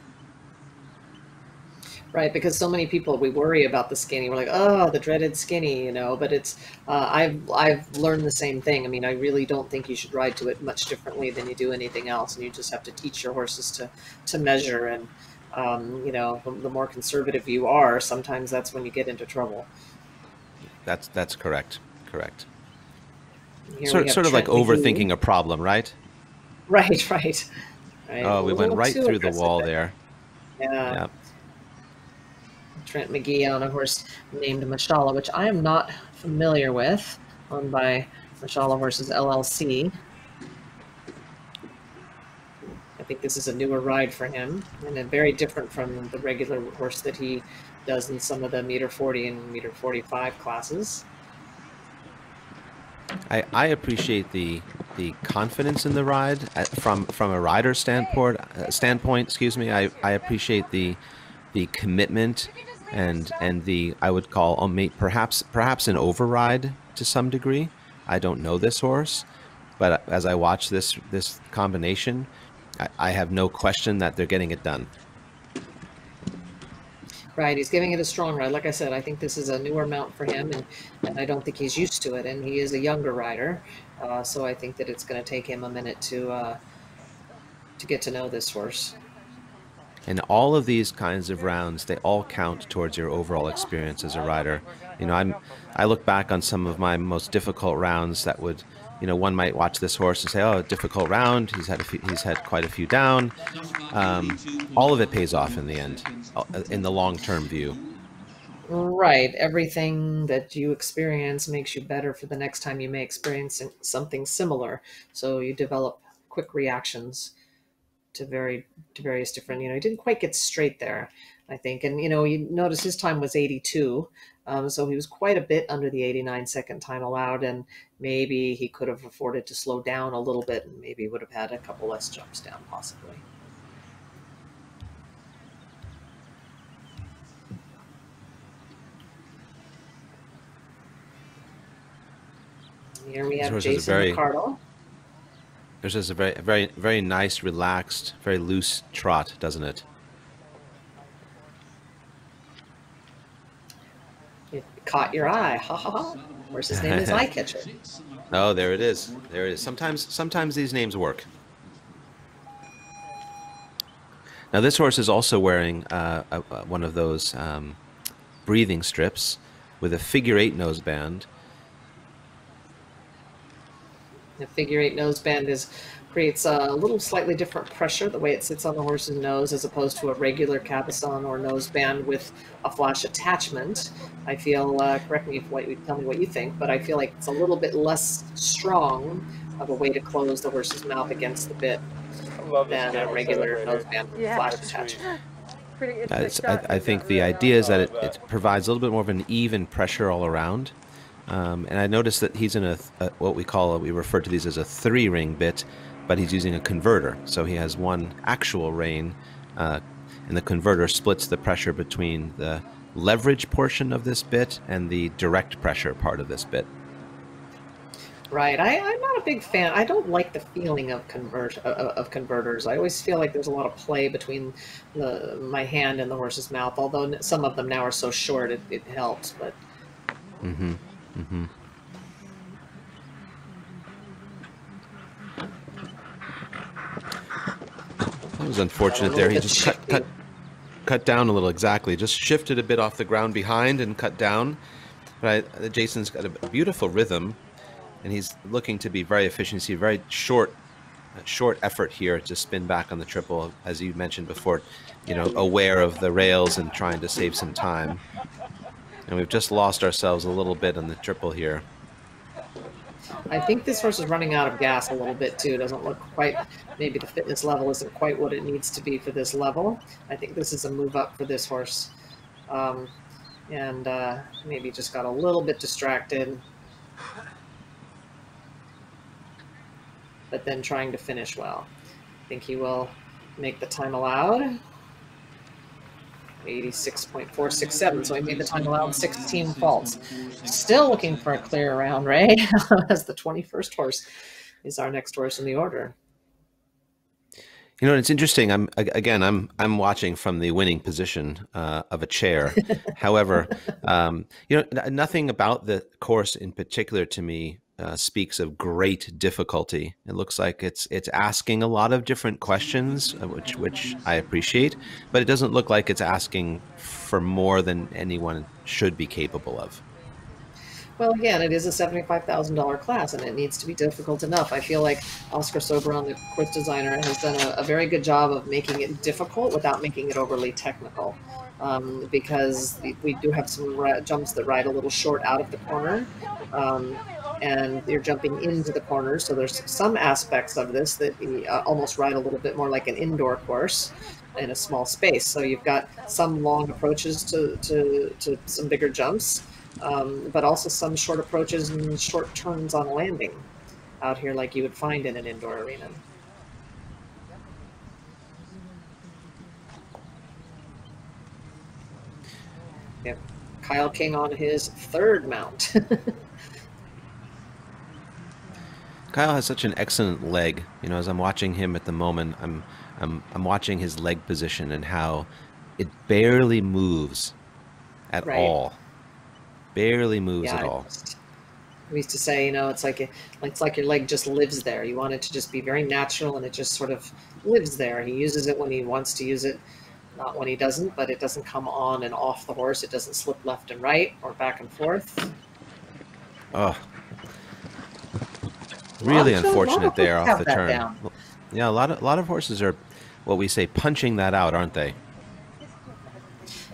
Right, because so many people, we worry about the skinny. We're like, oh, the dreaded skinny, you know. But it's, I've learned the same thing. I mean, I really don't think you should ride to it much differently than you do anything else. And you just have to teach your horses to measure. And, you know, the more conservative you are, sometimes that's when you get into trouble. That's correct. Correct. Sort of like overthinking a problem, right? Right. Oh, we went right through the wall there. Yeah. Trent McGee on a horse named Mashallah, which I am not familiar with, owned by Mashallah Horses LLC. I think this is a newer ride for him, and very different from the regular horse that he does in some of the meter 40 and meter 45 classes. I appreciate the the confidence in the ride from a rider standpoint. Excuse me. I appreciate the commitment and the, I would call perhaps an override to some degree. I don't know this horse, but as I watch this combination, I have no question that they're getting it done. Right, he's giving it a strong ride. Like I said, I think this is a newer mount for him, and I don't think he's used to it. And he is a younger rider, so I think that it's going to take him a minute to get to know this horse. And all of these kinds of rounds, they all count towards your overall experience as a rider. You know, I look back on some of my most difficult rounds that would, you know, one might watch this horse and say, oh, a difficult round. He's had quite a few down. All of it pays off in the end, in the long-term view. Right. Everything that you experience makes you better for the next time you may experience something similar. So you develop quick reactions to various different, you know, he didn't quite get straight there, I think. And, you know, you notice his time was 82. So he was quite a bit under the 89-second time allowed, and maybe he could have afforded to slow down a little bit, and maybe would have had a couple less jumps down, possibly. Here we have Jason McCardle. There's just a very nice, relaxed, very loose trot, doesn't it? It caught your eye. Ha ha ha. Horse's name is Eye Catcher. Oh, there it is. There it is. Sometimes these names work. Now this horse is also wearing one of those breathing strips with a figure-8 noseband. The figure-8 noseband creates a little slightly different pressure the way it sits on the horse's nose as opposed to a regular cabochon or noseband with a flash attachment. I feel, correct me if tell me what you think, but I feel like it's a little bit less strong of a way to close the horse's mouth against the bit than a regular noseband with flash attachment. I think the idea is that it provides a little bit more of an even pressure all around. And I noticed that he's in what we refer to these as a 3-ring bit, but he's using a converter. So he has one actual rein, and the converter splits the pressure between the leverage portion of this bit and the direct pressure part of this bit. Right. I'm not a big fan. I don't like the feeling of converters. I always feel like there's a lot of play between my hand and the horse's mouth, although some of them now are so short it helps. But. Mm-hmm. Mm-hmm. That was unfortunate there. He just cut down a little, exactly. Just shifted a bit off the ground behind and cut down. But Jason's got a beautiful rhythm, and he's looking to be very efficient. You see very short effort here to spin back on the triple, as you mentioned before, you know, aware of the rails and trying to save some time. And we've just lost ourselves a little bit on the triple here. I think this horse is running out of gas a little bit too. It doesn't look quite, maybe the fitness level isn't quite what it needs to be for this level. I think this is a move up for this horse. And maybe just got a little bit distracted. But then trying to finish well. I think he will make the time allowed. 86.467, so he made the time allowed 16 faults. Still looking for a clear round, Ray, as the 21st horse is our next horse in the order. You know, it's interesting. I'm watching from the winning position of a chair. However, you know, nothing about the course in particular to me speaks of great difficulty. It looks like it's asking a lot of different questions, which I appreciate, but it doesn't look like it's asking for more than anyone should be capable of. Well, again, it is a $75,000 class, and it needs to be difficult enough. I feel like Oscar Sobran, the course designer, has done a very good job of making it difficult without making it overly technical, because we do have some jumps that ride a little short out of the corner, and you're jumping into the corners, so there's some aspects of this that almost ride a little bit more like an indoor course in a small space. So you've got some long approaches to some bigger jumps, but also some short approaches and short turns on landing. out here like you would find in an indoor arena. Yep. Kyle King on his third mount. Kyle has such an excellent leg. You know, as I'm watching him at the moment, I'm watching his leg position and how it barely moves at all. Barely moves at all. We used to say, you know, it's like your leg just lives there. You want it to just be very natural, and it just sort of lives there. He uses it when he wants to use it, not when he doesn't, but it doesn't come on and off the horse. It doesn't slip left and right or back and forth. Oh, really unfortunate there off the turn. Yeah, a lot of horses are what we say punching that out, aren't they?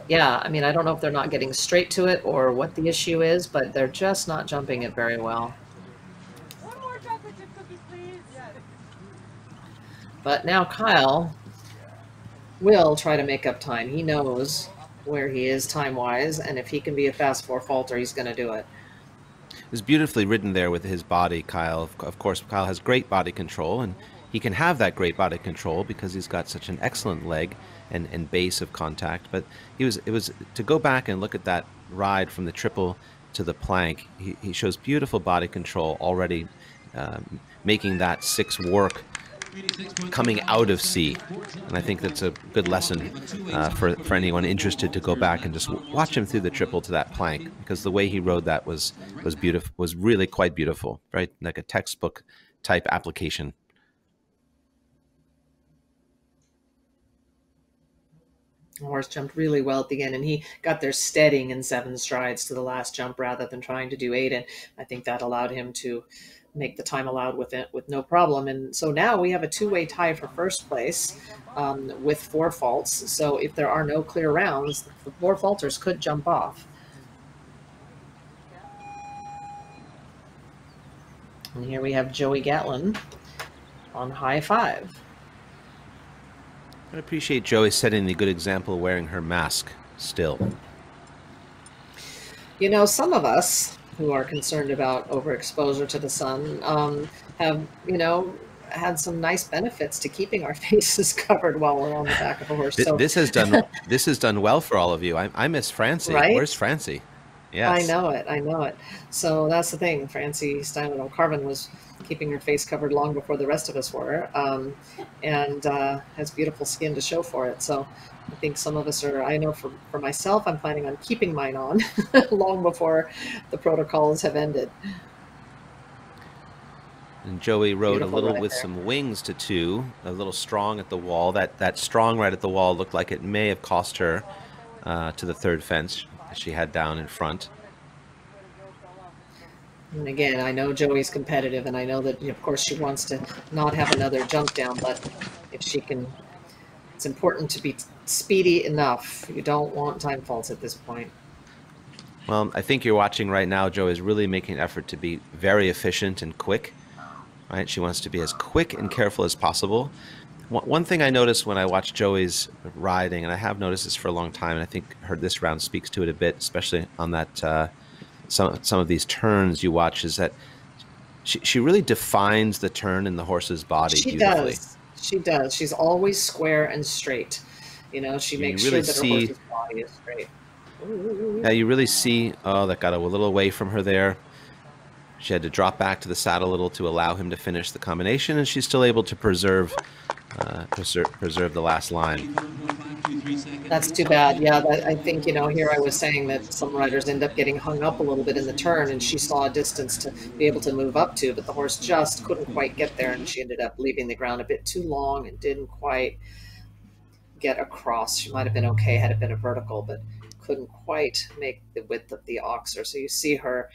Yeah, I mean, I don't know if they're not getting straight to it or what the issue is, but they're just not jumping it very well. One more chocolate chip cookies, please. Yes. But now Kyle will try to make up time. He knows where he is time-wise, and if he can be a fast four-faulter, he's going to do it. It was beautifully ridden there with his body, Kyle. Of course, Kyle has great body control, and he can have that great body control because he's got such an excellent leg and base of contact. But it was to go back and look at that ride from the triple to the plank. He shows beautiful body control already, making that 6 work coming out of C. And I think that's a good lesson for anyone interested to go back and just watch him through the triple to that plank, because the way he rode that was beautiful, was really quite beautiful, right? Like a textbook type application. The horse jumped really well at the end, and he got there steadying in 7 strides to the last jump rather than trying to do 8. And I think that allowed him to make the time allowed with it with no problem. And so now we have a 2-way tie for first place with 4 faults. So if there are no clear rounds, the 4 faulters could jump off. And here we have Joey Gatlin on high 5. I appreciate Joey setting the good example wearing her mask still. You know, some of us who are concerned about overexposure to the sun have, you know, had some nice benefits to keeping our faces covered while we're on the back of a horse. So This has done well for all of you. I miss Francie. Right? Where's Francie? Yes. I know it. So that's the thing. Francie Steinman O'Carvin was keeping her face covered long before the rest of us were, and has beautiful skin to show for it. So I think some of us are, I know for myself, I'm planning on keeping mine on long before the protocols have ended. And Joey rode Beautiful a little right with there. some wings to 2, a little strong at the wall. That strong right at the wall looked like it may have cost her to the 3rd fence she had down in front. And again, I know Joey's competitive, and I know that, of course, she wants to not have another jump down, but if she can, it's important to be speedy enough. You don't want time faults at this point. Well, I think you're watching right now, Joey's really making an effort to be very efficient and quick. Right? She wants to be as quick and careful as possible. One thing I noticed when I watched Joey's riding, and I have noticed this for a long time, and I think this round speaks to it a bit, especially on that some of these turns you watch, is that she really defines the turn in the horse's body beautifully. She does. She's always square and straight. You know, she makes really sure that her horse's body is straight. Yeah, you really see, oh, that got a little away from her there. She had to drop back to the saddle a little to allow him to finish the combination, and she's still able to preserve the last line. That's too bad. Yeah, I think, you know, here I was saying that some riders end up getting hung up a little bit in the turn, and she saw a distance to be able to move up to, but the horse just couldn't quite get there, and she ended up leaving the ground a bit too long and didn't quite get across. She might have been okay had it been a vertical, but couldn't quite make the width of the oxer. So you see her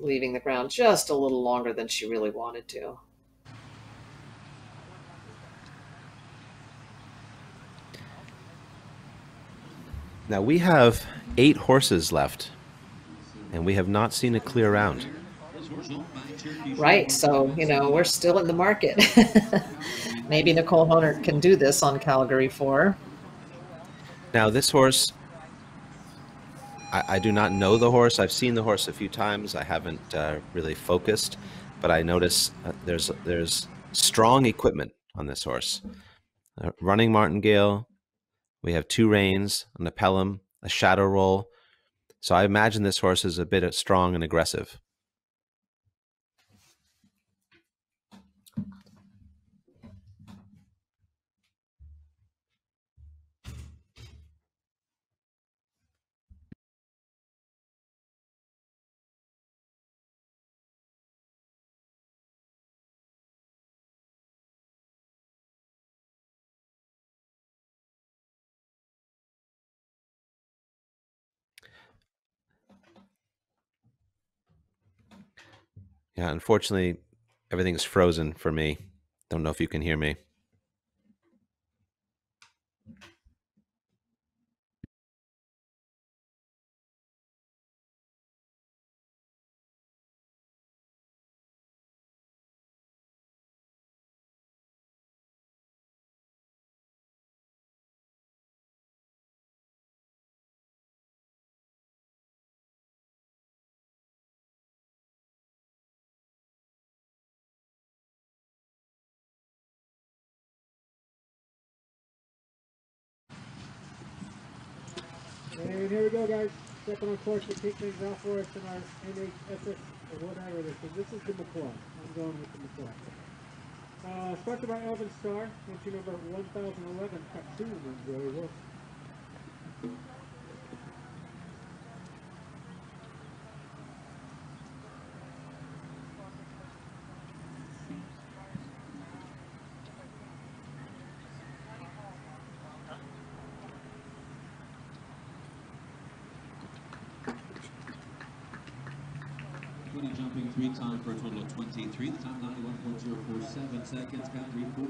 leaving the ground just a little longer than she really wanted to. Now we have 8 horses left, and we have not seen a clear round. Right, so, you know, we're still in the market. Maybe Nicole Honert can do this on Calgary 4. Now this horse, I do not know the horse. I've seen the horse a few times. I haven't really focused. but I notice there's strong equipment on this horse. Running martingale. We have 2 reins, an appellum, a shadow roll. So I imagine this horse is a bit strong and aggressive. Yeah, unfortunately, everything's frozen for me. Don't know if you can hear me. And here we go, guys. Stepping on course to kick things off for us in our NHSS or whatever it is. So this is the McCoy. I'm going with the McCoy. Sponsored by Elvin Starr. Entry number 1011. Cut 2 runs really well. Jumping 3 time for a total of 23. The time 91.047 seconds. Boundary 4.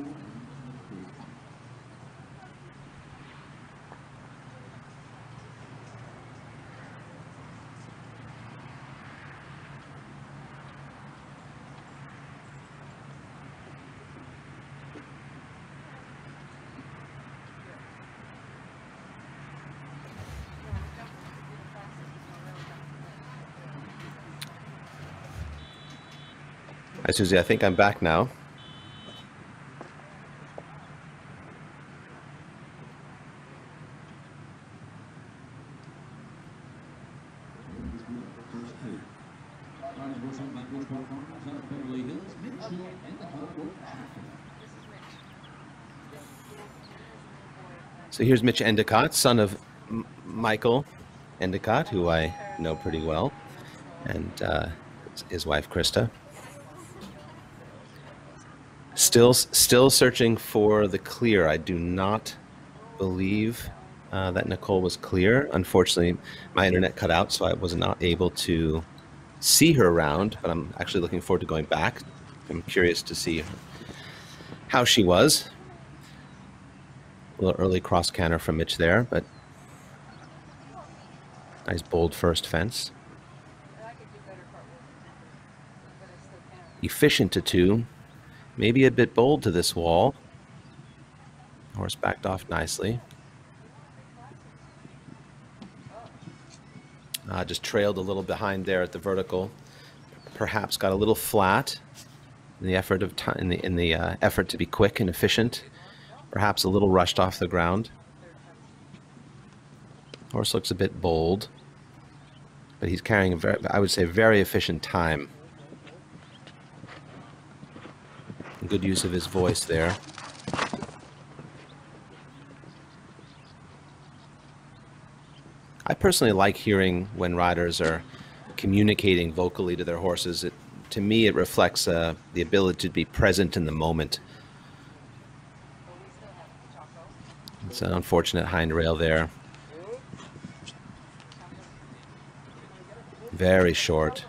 Hi, Susie. I think I'm back now. So here's Mitch Endicott, son of Michael Endicott, who I know pretty well, and his wife, Krista. Still searching for the clear. I do not believe that Nicole was clear. Unfortunately, my internet cut out, so I was not able to see her around, but I'm actually looking forward to going back. I'm curious to see how she was. A little early cross canter from Mitch there, but nice bold first fence. Efficient to 2. Maybe a bit bold to this wall. Horse backed off nicely. Just trailed a little behind there at the vertical. Perhaps got a little flat in the effort of time, in the effort to be quick and efficient. Perhaps a little rushed off the ground. Horse looks a bit bold, but he's carrying a very, I would say, very efficient time. Good use of his voice there. I personally like hearing when riders are communicating vocally to their horses. To me, it reflects the ability to be present in the moment. It's an unfortunate hind rail there. Very short.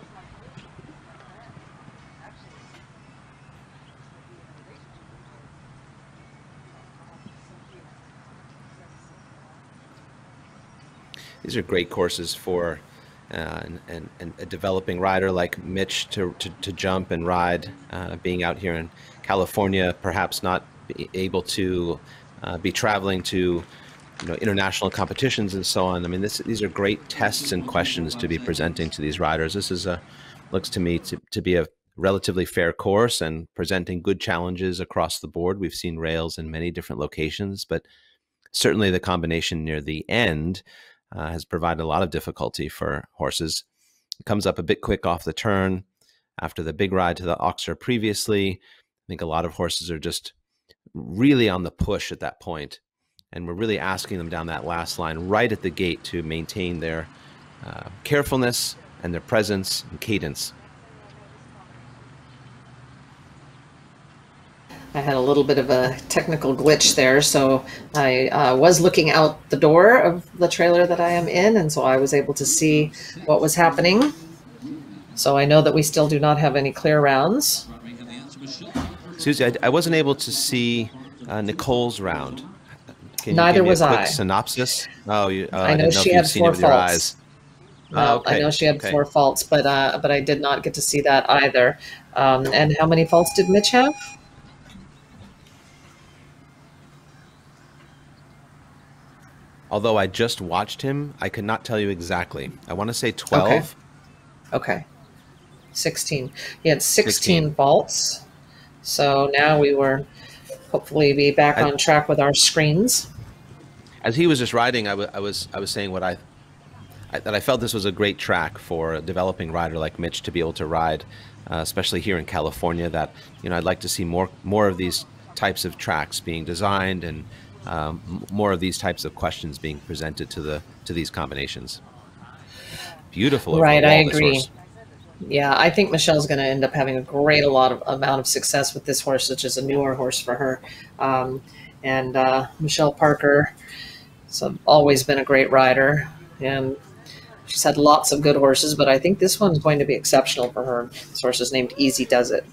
These are great courses for and a developing rider like Mitch to jump and ride. Being out here in California, perhaps not be able to be traveling to international competitions and so on. I mean, these are great tests and questions to be presenting to these riders. This is looks to me to be a relatively fair course and presenting good challenges across the board. We've seen rails in many different locations, but certainly the combination near the end has provided a lot of difficulty for horses. It comes up a bit quick off the turn after the big ride to the Oxer previously. I think a lot of horses are just really on the push at that point, and we're really asking them down that last line right at the gate to maintain their carefulness and their presence and cadence. I had a little bit of a technical glitch there, so I was looking out the door of the trailer that I am in, and so I was able to see what was happening. So I know that we still do not have any clear rounds. Susie, I wasn't able to see Nicole's round. Can Neither you give me was a quick I. synopsis? Oh, I know didn't know she if had you've seen 4 it with your faults. eyes. No, Okay, I know she had okay. 4 faults, but I did not get to see that either. And how many faults did Mitch have? Although I just watched him, I could not tell you exactly. I want to say 12. Okay. 16. He had 16 faults. So now we were hopefully be back on track with our screens. As he was just riding, I was saying what that I felt this was a great track for a developing rider like Mitch to be able to ride, especially here in California. That I'd like to see more of these types of tracks being designed and more of these types of questions being presented to these combinations. Beautiful over Right, the wall, I this agree. horse. Yeah, I think Michelle's going to end up having a great amount of success with this horse, which is a newer horse for her. And Michelle Parker has always been a great rider, and she's had lots of good horses, but I think this one's going to be exceptional for her. This horse is named Easy Does It.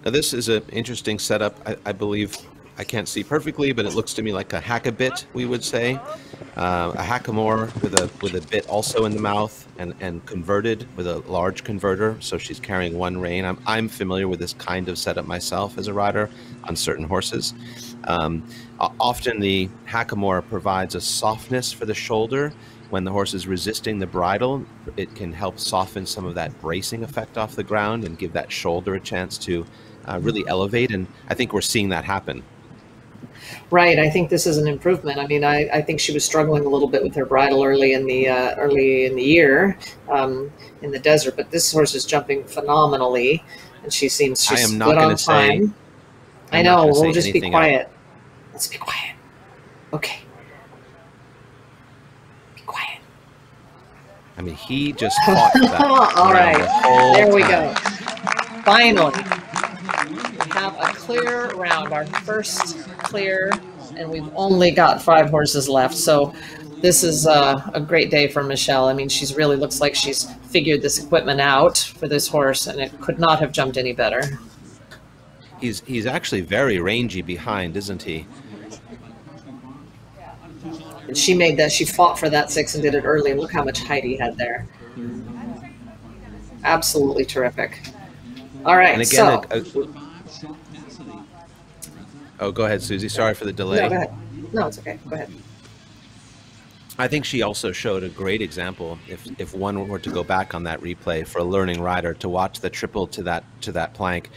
Now this is an interesting setup. I believe, I can't see perfectly, but it looks to me like a hack-a-bit, we would say. A hackamore with a bit also in the mouth and converted with a large converter. So she's carrying one rein. I'm familiar with this kind of setup myself as a rider on certain horses. Often the hackamore provides a softness for the shoulder. When the horse is resisting the bridle, it can help soften some of that bracing effect off the ground and give that shoulder a chance to really elevate. And I think we're seeing that happen. Right, I think this is an improvement. I mean, I think she was struggling a little bit with her bridle early in the year in the desert, but this horse is jumping phenomenally, and she's I am not good going on to say. time. I I'm not know. gonna say We'll just be anything quiet. else. Let's be quiet. Okay. Be quiet. I mean, he just fought for that. All right. the whole There we time. go. Finally, we have a clear round, our first clear, and we've only got 5 horses left. So this is a great day for Michelle. I mean, she's really looks like she's figured this equipment out for this horse, and it could not have jumped any better. He's actually very rangy behind, isn't he? And she made that. She fought for that 6 and did it early. And look how much height he had there. Absolutely terrific. All right. And again, so, oh, go ahead, Susie. Sorry for the delay. no, go ahead. No, it's okay. Go ahead. I think she also showed a great example, if one were to go back on that replay for a learning rider to watch the triple to that plank,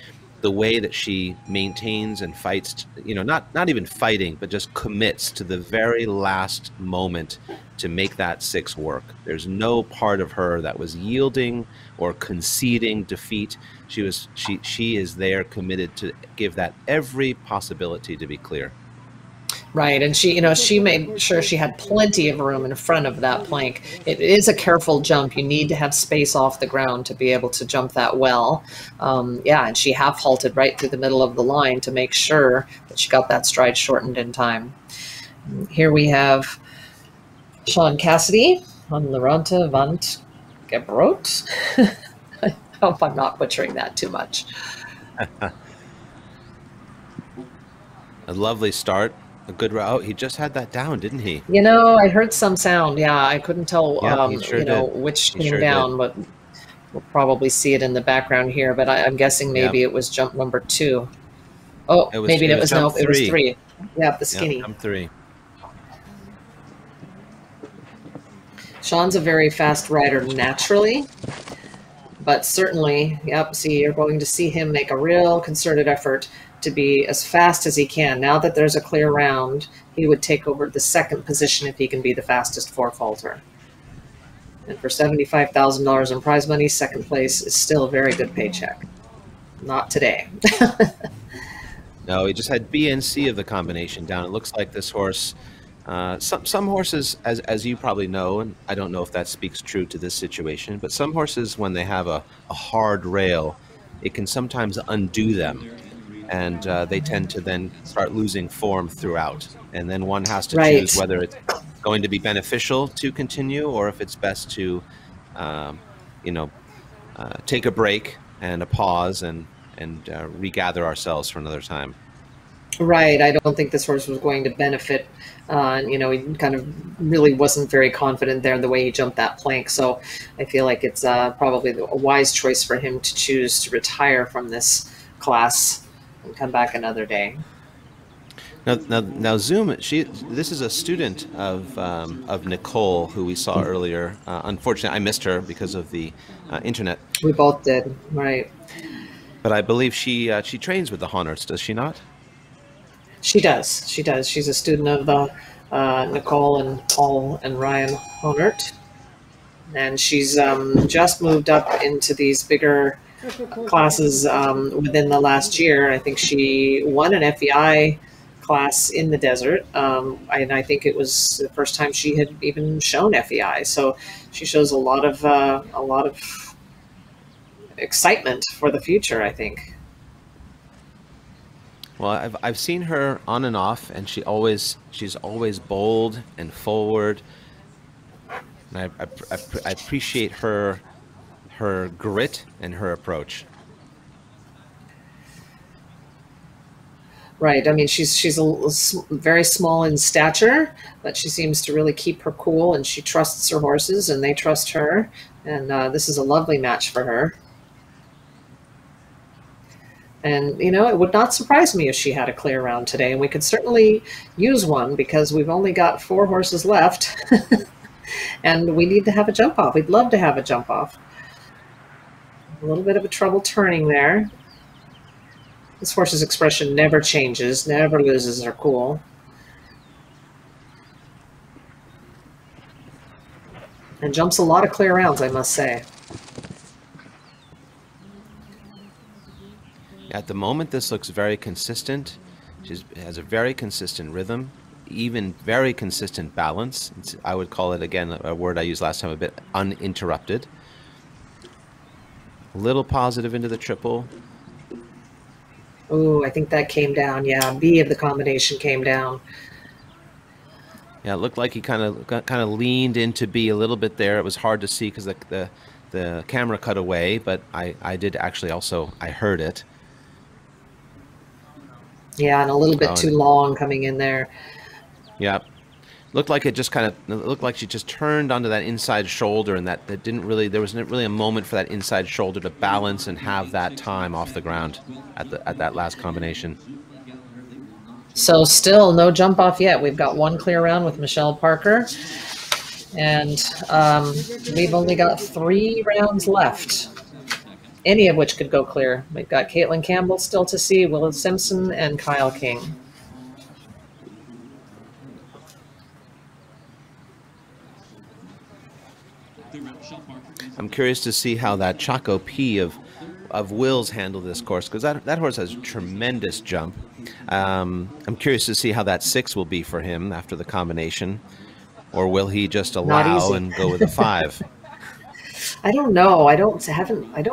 the way that she maintains and fights, not even fighting, but just commits to the very last moment to make that 6 work. There's no part of her that was yielding or conceding defeat. She is there committed to give that every possibility to be clear. Right, and she made sure she had plenty of room in front of that plank. It is a careful jump. You need to have space off the ground to be able to jump that well. And she half halted right through the middle of the line to make sure that she got that stride shortened in time. Here we have Sean Cassidy on Loranta Vant Gebrot. I hope I'm not butchering that too much. A lovely start. A good route. He just had that down, didn't he? I heard some sound. Yeah, I couldn't tell, He sure did. which He came sure down, did. but we'll probably see it in the background here. But I'm guessing maybe Yep. it was jump number 2. Oh, It was no, jump it was 3. 3. Yeah, the skinny. Yeah, I'm 3. Sean's a very fast rider naturally, But certainly, yep, see, you're going to see him make a real concerted effort to be as fast as he can. Now that there's a clear round, he would take over the second position if he can be the fastest four-faulter. And for $75,000 in prize money, second place is still a very good paycheck. Not today. No, he just had B and C of the combination down. It looks like this horse, some horses, as you probably know, and I don't know if that speaks true to this situation, but some horses, when they have a hard rail, it can sometimes undo them. And they tend to then start losing form throughout. And then one has to choose whether it's going to be beneficial to continue or if it's best to, take a break and a pause and regather ourselves for another time. Right. I don't think this horse was going to benefit. He kind of really wasn't very confident there in the way he jumped that plank. So I feel like it's probably a wise choice for him to choose to retire from this class and come back another day. Now Zoom. This is a student of Nicole, who we saw earlier. Unfortunately, I missed her because of the internet. We both did, right? But I believe she trains with the Honerts, does she not? She does. She does. She's a student of the Nicole and Paul and Ryan Honert, and she's just moved up into these bigger classes within the last year. I think she won an FEI class in the desert, and I think it was the first time she had even shown FEI. So she shows a lot of excitement for the future, I think. Well, I've seen her on and off, and she's always bold and forward. And I appreciate her grit and her approach. Right. I mean, she's very small in stature, but she seems to really keep her cool, and she trusts her horses, and they trust her. And this is a lovely match for her. And, it would not surprise me if she had a clear round today. And we could certainly use one because we've only got 4 horses left. And we need to have a jump off. We'd love to have a jump off. A little bit of a trouble turning there. This horse's expression never changes, never loses her cool. And jumps a lot of clear rounds, I must say. At the moment, this looks very consistent. She has a very consistent rhythm, even very consistent balance. I would call it, again, a word I used last time, a bit uninterrupted. A little positive into the triple. Oh, I think that came down. Yeah, B of the combination came down. Yeah, it looked like he kind of leaned into B a little bit there. It was hard to see because the camera cut away, but I did actually also, I heard it. Yeah, and a little bit too long coming in there. Yeah, looked like it looked like she just turned onto that inside shoulder, and that didn't really, there wasn't really a moment for that inside shoulder to balance and have that time off the ground at that last combination. So still no jump off yet. We've got 1 clear round with Michelle Parker, and we've only got 3 rounds left, any of which could go clear. We've got Caitlin Campbell still to see, Willow Simpson, and Kyle King. I'm curious to see how that Chaco P of Will's handle this course, because that horse has a tremendous jump. I'm curious to see how that 6 will be for him after the combination, or will he just allow and go with a 5? I don't know. I don't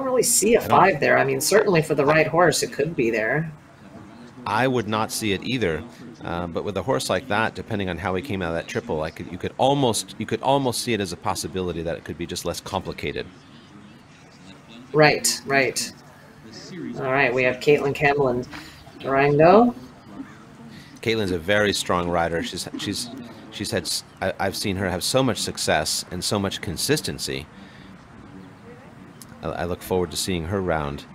really see a 5 there. I mean, certainly for the right horse, it could be there. I would not see it either. But with a horse like that, depending on how he came out of that triple, you could almost see it as a possibility that it could be just less complicated. Right, right. All right, we have Caitlin Campbell and Durango. Caitlin's a very strong rider. I've seen her have so much success and so much consistency. I look forward to seeing her round.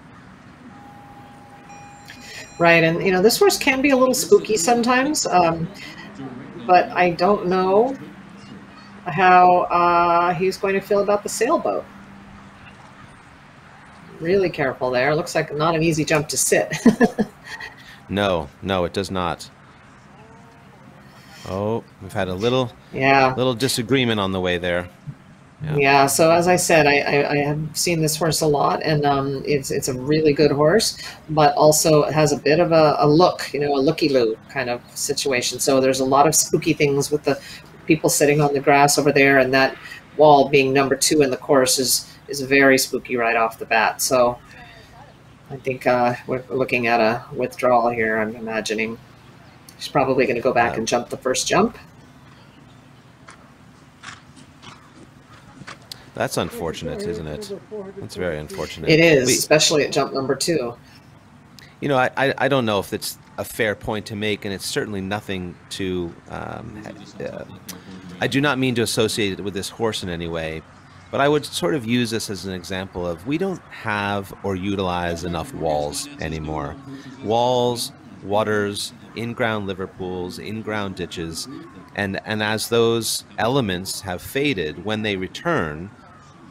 Right, and this horse can be a little spooky sometimes, but I don't know how he's going to feel about the sailboat. Really careful there. Looks like not an easy jump to sit. No, it does not. Oh, we've had a little disagreement on the way there. Yeah, so as I said, I have seen this horse a lot, and it's a really good horse, but also it has a bit of a look, a looky-loo kind of situation. So there's a lot of spooky things with the people sitting on the grass over there, and that wall being number 2 in the course is very spooky right off the bat. So I think we're looking at a withdrawal here, I'm imagining. She's probably going to go back and jump the first jump. That's unfortunate, isn't it? That's very unfortunate. It is, especially at jump number 2. I don't know if it's a fair point to make, and it's certainly nothing to... I do not mean to associate it with this horse in any way, but I would sort of use this as an example of we don't have or utilize enough walls anymore. Walls, waters, in-ground liver pools, in-ground ditches, and as those elements have faded, when they return,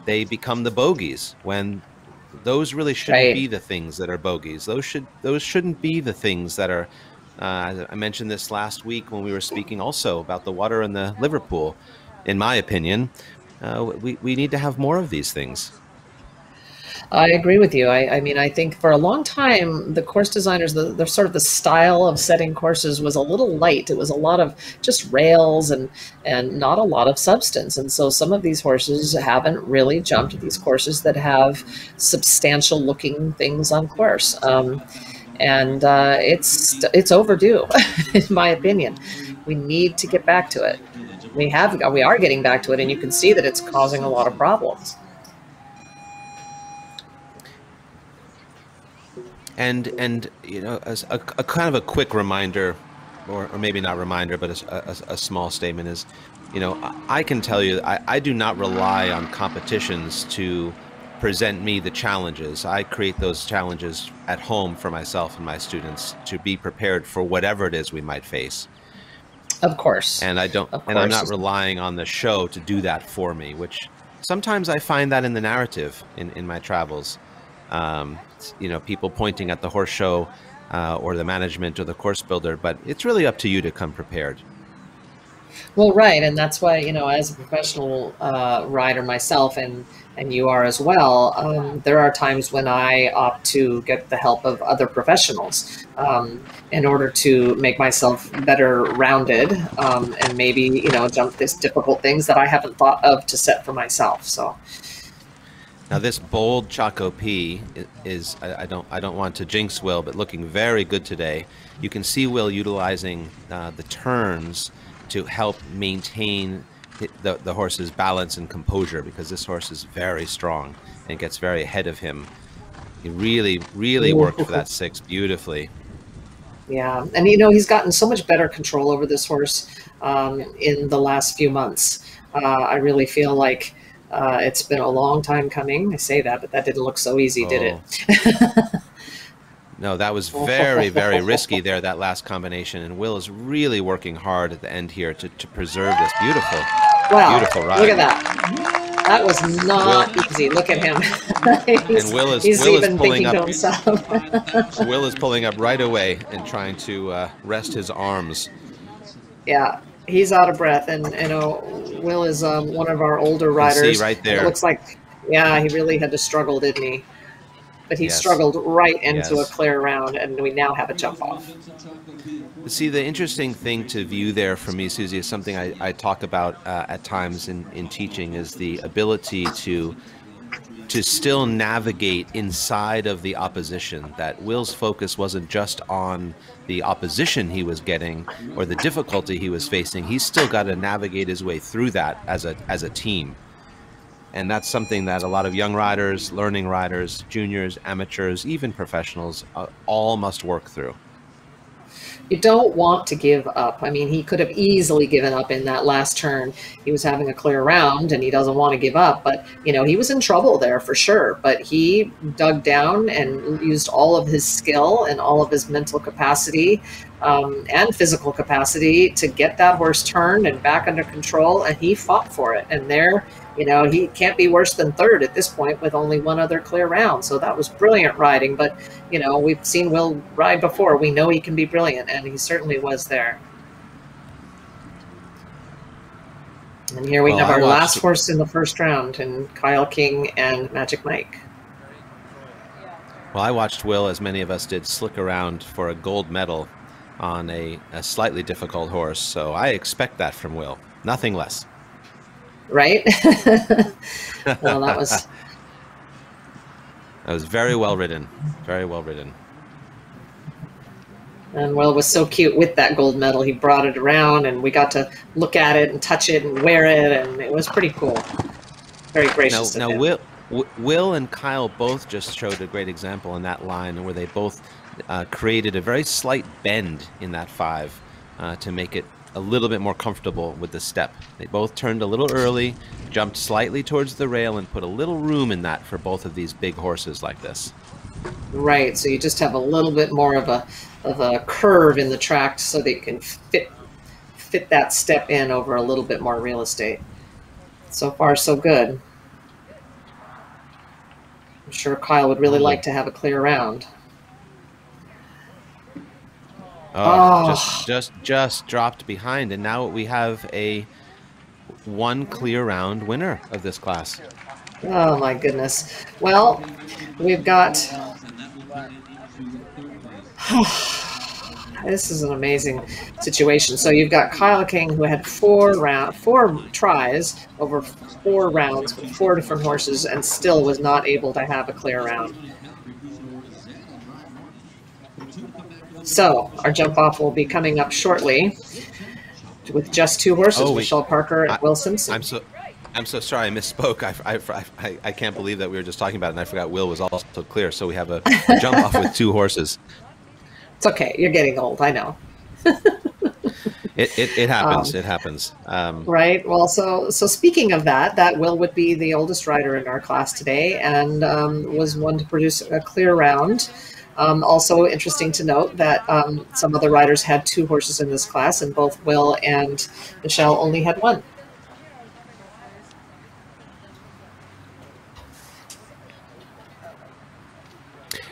they become the bogeys, when those really shouldn't be the things that are bogeys. Those shouldn't be the things that are, I mentioned this last week when we were speaking also about the water in the liver pool. In my opinion, we need to have more of these things. I agree with you. I mean, I think for a long time, the course designers, the sort of the style of setting courses was a little light. It was a lot of just rails and not a lot of substance. And so some of these horses haven't really jumped these courses that have substantial looking things on course. And it's overdue, in my opinion. We need to get back to it. We are getting back to it, and you can see that it's causing a lot of problems. And as a kind of a quick reminder, or maybe not reminder, but a small statement is, I can tell you I do not rely on competitions to present me the challenges. I create those challenges at home for myself and my students to be prepared for whatever it is we might face. Of course. And I'm not relying on the show to do that for me, which sometimes I find that in the narrative in my travels. People pointing at the horse show or the management or the course builder, but it's really up to you to come prepared. Well, right. And that's why, as a professional rider myself, and you are as well, there are times when I opt to get the help of other professionals in order to make myself better rounded and maybe, jump these difficult things that I haven't thought of to set for myself. So. Now this bold Chaco P is, I don't want to jinx Will, but looking very good today. You can see Will utilizing the turns to help maintain the horse's balance and composure, because this horse is very strong and gets very ahead of him. He really worked for that 6 beautifully. Yeah, and he's gotten so much better control over this horse in the last few months. I really feel like it's been a long time coming. I say that, but that didn't look so easy, did it? No, that was very, very risky there, that last combination. And Will is really working hard at the end here to preserve this beautiful ride. Look at that. That was not easy. Look at him. And Will is pulling up. Will is pulling up right away and trying to rest his arms. Yeah. He's out of breath, and Will is one of our older riders. See right there. It looks like, yeah, he really had to struggle, didn't he? But he struggled right into a clear round, and we now have a jump off. See, the interesting thing to view there for me, Susie, is something I talk about at times in teaching, is the ability to still navigate inside of the opposition. That Will's focus wasn't just on the opposition he was getting or the difficulty he was facing. He's still got to navigate his way through that as a team. And that's something that a lot of young riders, learning riders, juniors, amateurs, even professionals all must work through. You don't want to give up. I mean, he could have easily given up in that last turn. He was having a clear round and he doesn't want to give up, but he was in trouble there for sure. But he dug down and used all of his skill and all of his mental capacity and physical capacity to get that horse turned and back under control, and he fought for it. And there You know, he can't be worse than third at this point with only one other clear round. So that was brilliant riding. But, you know, we've seen Will ride before. We know he can be brilliant, and he certainly was there. And here we have our last horse in the first round, and Kyle King and Magic Mike. Well, I watched Will, as many of us did, slick around for a gold medal on a slightly difficult horse. So I expect that from Will. Nothing less. Right? Well, that was very well ridden. Very well ridden. And Will was so cute with that gold medal. He brought it around, and we got to look at it and touch it and wear it, and it was pretty cool. Very gracious. Now Will and Kyle both just showed a great example in that line where they both created a very slight bend in that 5 to make it a little bit more comfortable with the step. They both turned a little early, jumped slightly towards the rail, and put a little room in that for both of these big horses like this. Right, so you just have a little bit more of a curve in the track so that you can fit that step in over a little bit more real estate. So far, so good. I'm sure Kyle would really like to have a clear round. Just dropped behind, and now we have a 1 clear round winner of this class. Oh my goodness. Well, we've got this is an amazing situation. So you've got Kyle King, who had 4 tries over 4 rounds with 4 different horses, and still was not able to have a clear round. So our jump off will be coming up shortly with just 2 horses, Michelle Parker and Will Simpson. I'm so sorry, I misspoke. I can't believe that we were just talking about it, and I forgot Will was also clear. So we have a jump off with 2 horses. It's okay. You're getting old. I know. It happens. It happens. Right. Well, so speaking of that Will would be the oldest rider in our class today, and was one to produce a clear round. Also interesting to note that some other riders had 2 horses in this class, and both Will and Michelle only had 1.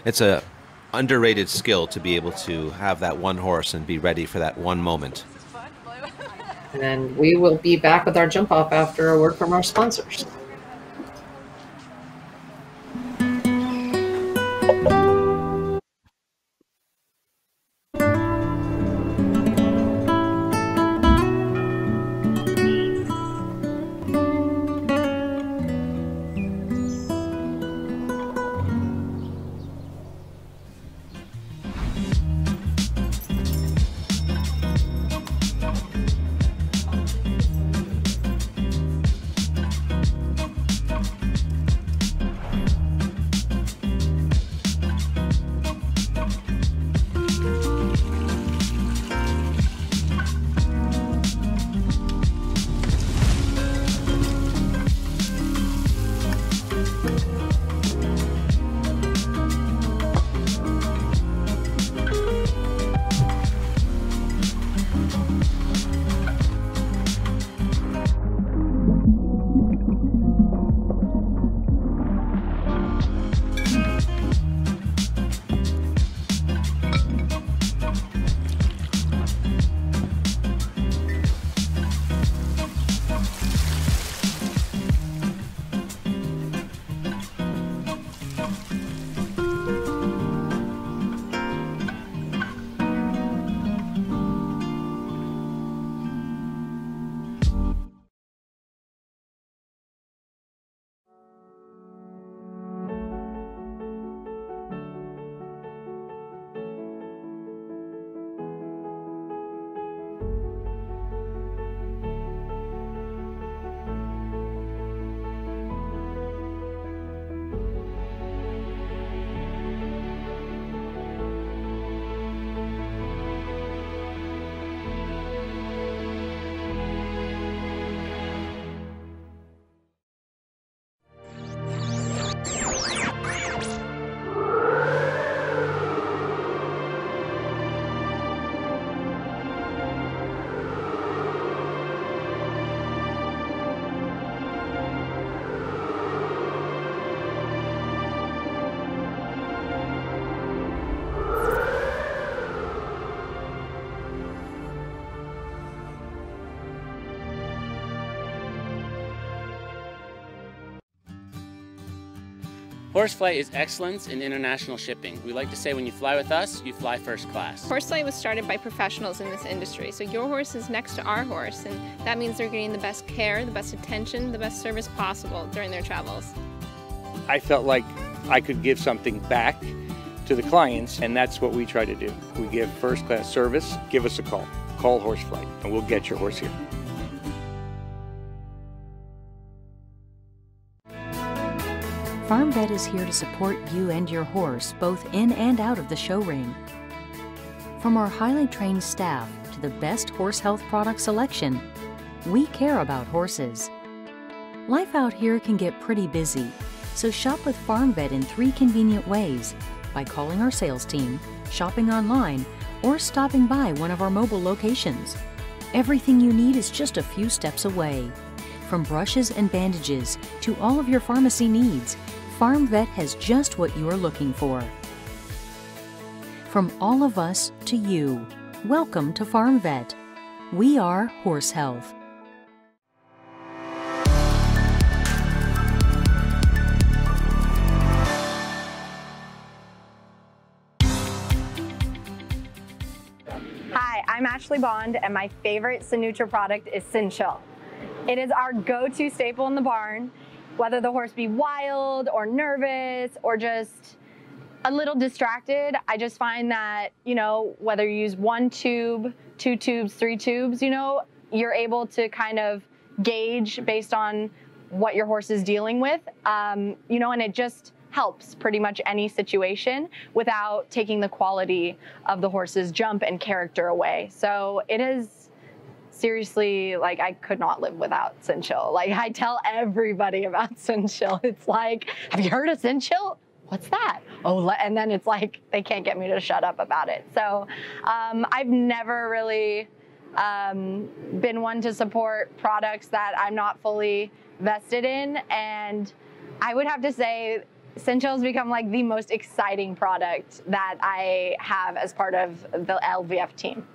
It's a underrated skill to be able to have that 1 horse and be ready for that 1 moment. And we will be back with our jump off after a word from our sponsors. Horsefly is excellence in international shipping. We like to say when you fly with us, you fly first class. Horsefly was started by professionals in this industry, so your horse is next to our horse, and that means they're getting the best care, the best attention, the best service possible during their travels. I felt like I could give something back to the clients, and that's what we try to do. We give first-class service. Give us a call. Call Horsefly, and we'll get your horse here. Farm Vet is here to support you and your horse both in and out of the show ring. From our highly trained staff to the best horse health product selection, we care about horses. Life out here can get pretty busy, so shop with Farm Vet in 3 convenient ways: by calling our sales team, shopping online, or stopping by one of our mobile locations. Everything you need is just a few steps away. From brushes and bandages to all of your pharmacy needs, Farm Vet has just what you are looking for. From all of us to you, welcome to Farm Vet. We are Horse Health. Hi, I'm Ashley Bond, and my favorite Sinutra product is Sin-Chill. It is our go-to staple in the barn, whether the horse be wild or nervous or just a little distracted. I just find that, whether you use 1 tube, 2 tubes, 3 tubes, you're able to kind of gauge based on what your horse is dealing with, and it just helps pretty much any situation without taking the quality of the horse's jump and character away. So it is seriously, I could not live without Sin-Chill. I tell everybody about Sin-Chill. It's like, have you heard of Sin-Chill? What's that? Oh, and then it's like, they can't get me to shut up about it. So I've never really been one to support products that I'm not fully vested in. And I would have to say, Sin-Chill has become the most exciting product that I have as part of the LVF team.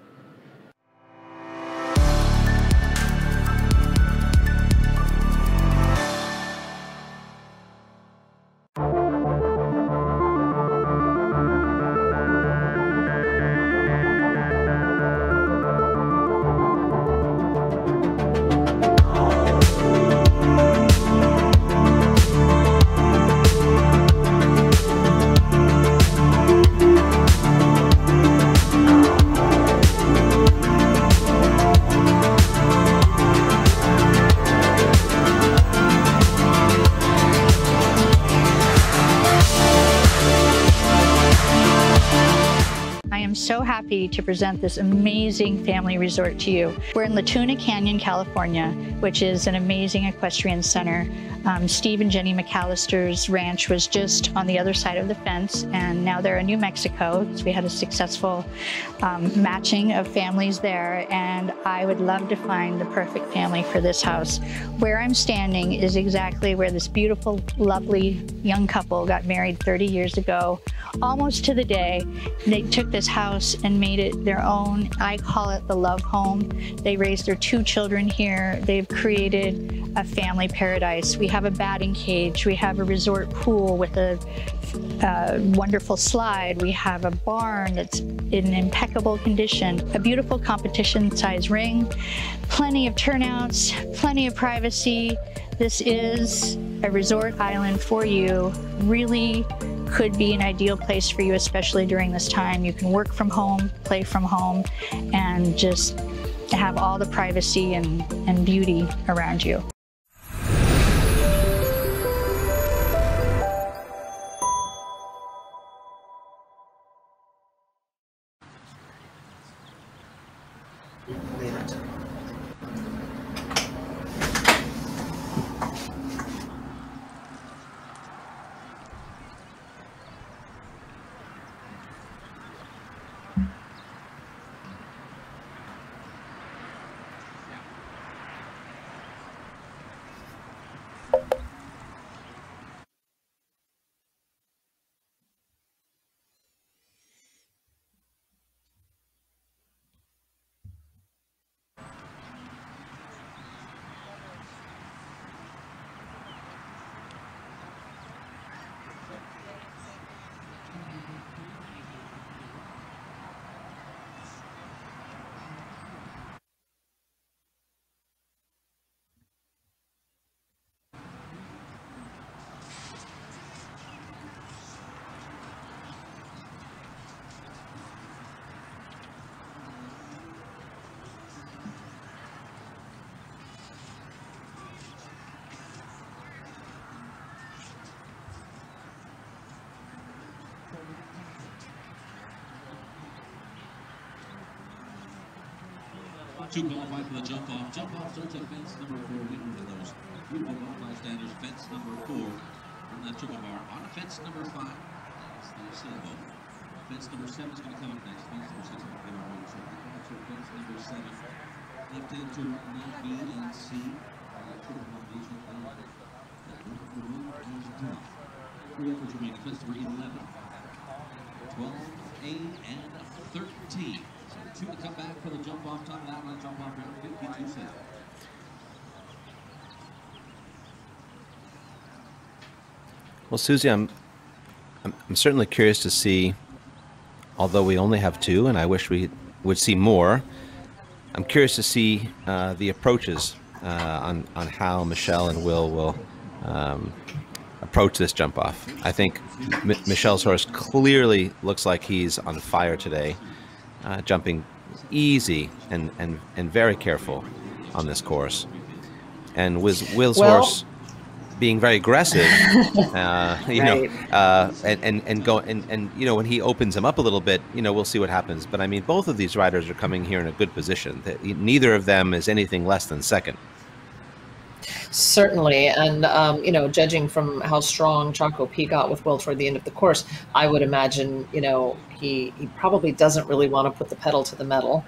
So happy to present this amazing family resort to you. We're in Latuna Canyon, California, which is an amazing equestrian center. Steve and Jenny McAllister's ranch was just on the other side of the fence, and now they're in New Mexico. So we had a successful matching of families there, and I would love to find the perfect family for this house. Where I'm standing is exactly where this beautiful, lovely young couple got married 30 years ago, almost to the day. They took this house and made it their own. I call it the love home. They raised their 2 children here. They've created a family paradise. We have a batting cage. We have a resort pool with a wonderful slide. We have a barn that's in impeccable condition, a beautiful competition-size ring, plenty of turnouts, plenty of privacy. This is a resort island for you. Really could be an ideal place for you, especially during this time. You can work from home, play from home, and just have all the privacy and beauty around you. 2 qualified for the jump off. Jump off starts at fence number 4. We know those beautiful butterfly standards. Fence number 4 from that triple bar. On fence number 5. That's the sailboat. Fence number 7 is going to come up next. Fence number 6 is going to come up next. Fence number 7. Left hand turn B and C. Triple combination. Three efforts remaining. Fence number 11. 12, 8, and 13. So 2 to come back for the jump off. Top of that line, jump off round 52 seconds. Well, Susie, I'm certainly curious to see, although we only have 2, and I wish we would see more, I'm curious to see the approaches on how Michelle and will approach this jump off. I think Michelle's horse clearly looks like he's on fire today, jumping easy and very careful on this course. And with Will's horse being very aggressive, you know, and you know, when he opens him up a little bit, you know, we'll see what happens. But I mean, both of these riders are coming here in a good position. Neither of them is anything less than second. Certainly, and you know, judging from how strong Choco P got with Will toward the end of the course, I would imagine, you know, he probably doesn't really want to put the pedal to the metal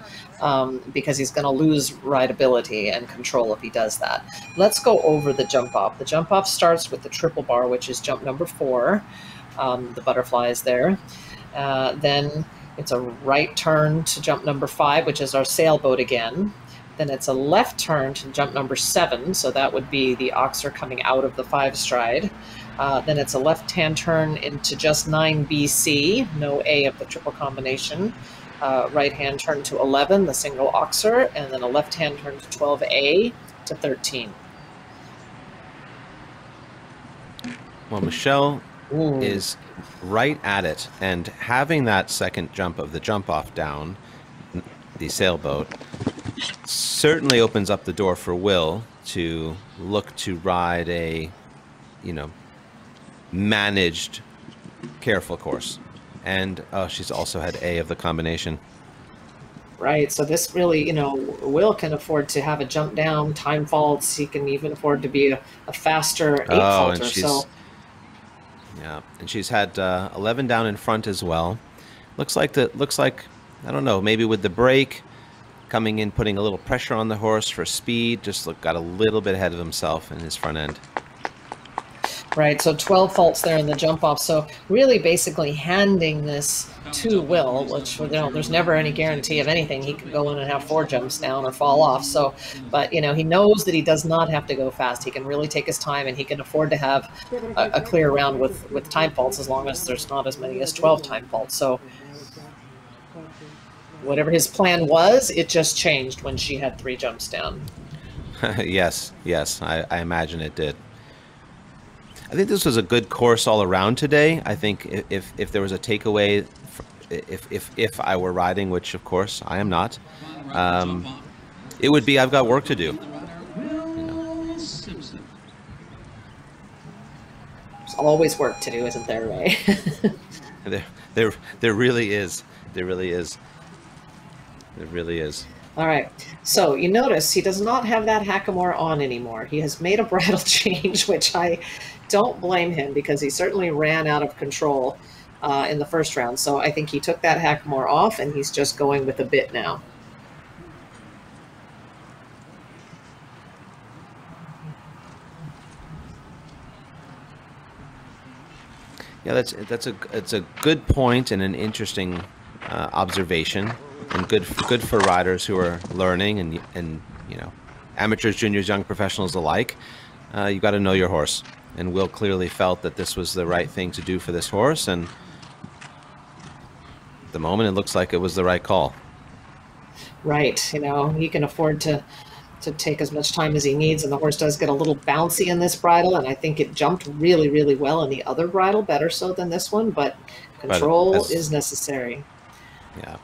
because he's going to lose rideability and control if he does that. Let's go over the jump off. The jump off starts with the triple bar, which is jump number 4. The butterfly is there. Then it's a right turn to jump number 5, which is our sailboat again. Then it's a left turn to jump number 7, so that would be the oxer coming out of the 5 stride. Then it's a left-hand turn into just 9BC, no A of the triple combination. Right-hand turn to 11, the single oxer, and then a left-hand turn to 12A to 13. Well, Michelle is right at it, and having that second jump of the jump off down, the sailboat, certainly opens up the door for Will to look to ride a, you know, managed, careful course. And she's also had A of the combination. Right, so this really, you know, Will can afford to have a jump down, time faults. He can even afford to be a faster 8 faulter. So yeah, and she's had 11 down in front as well. Looks like I don't know, maybe with the break coming in, putting a little pressure on the horse for speed, just got a little bit ahead of himself in his front end. Right, so 12 faults there in the jump off. So really basically handing this to Will, which, you know, there's never any guarantee of anything. He could go in and have 4 jumps down or fall off. So, but, you know, he knows that he does not have to go fast. He can really take his time, and he can afford to have a clear round with time faults as long as there's not as many as 12 time faults. So whatever his plan was, it just changed when she had 3 jumps down. Yes, I imagine it did. I think this was a good course all around today. I think if there was a takeaway, if I were riding, which of course I am not, it would be I've got work to do. You know. There's always work to do, isn't there, Ray? There really is. There really is. There really is. All right, so you notice he does not have that hackamore on anymore. He has made a bridle change, which I don't blame him because he certainly ran out of control in the first round. So I think he took that hackamore off and he's just going with a bit now. Yeah, it's a good point and an interesting observation, and good for riders who are learning and you know, amateurs, juniors, young professionals alike. You got to know your horse, and Will clearly felt that this was the right thing to do for this horse, and at the moment it looks like it was the right call. Right, you know, he can afford to take as much time as he needs, and the horse does get a little bouncy in this bridle, and I think it jumped really, really well in the other bridle, better so than this one, but control is necessary. Yeah.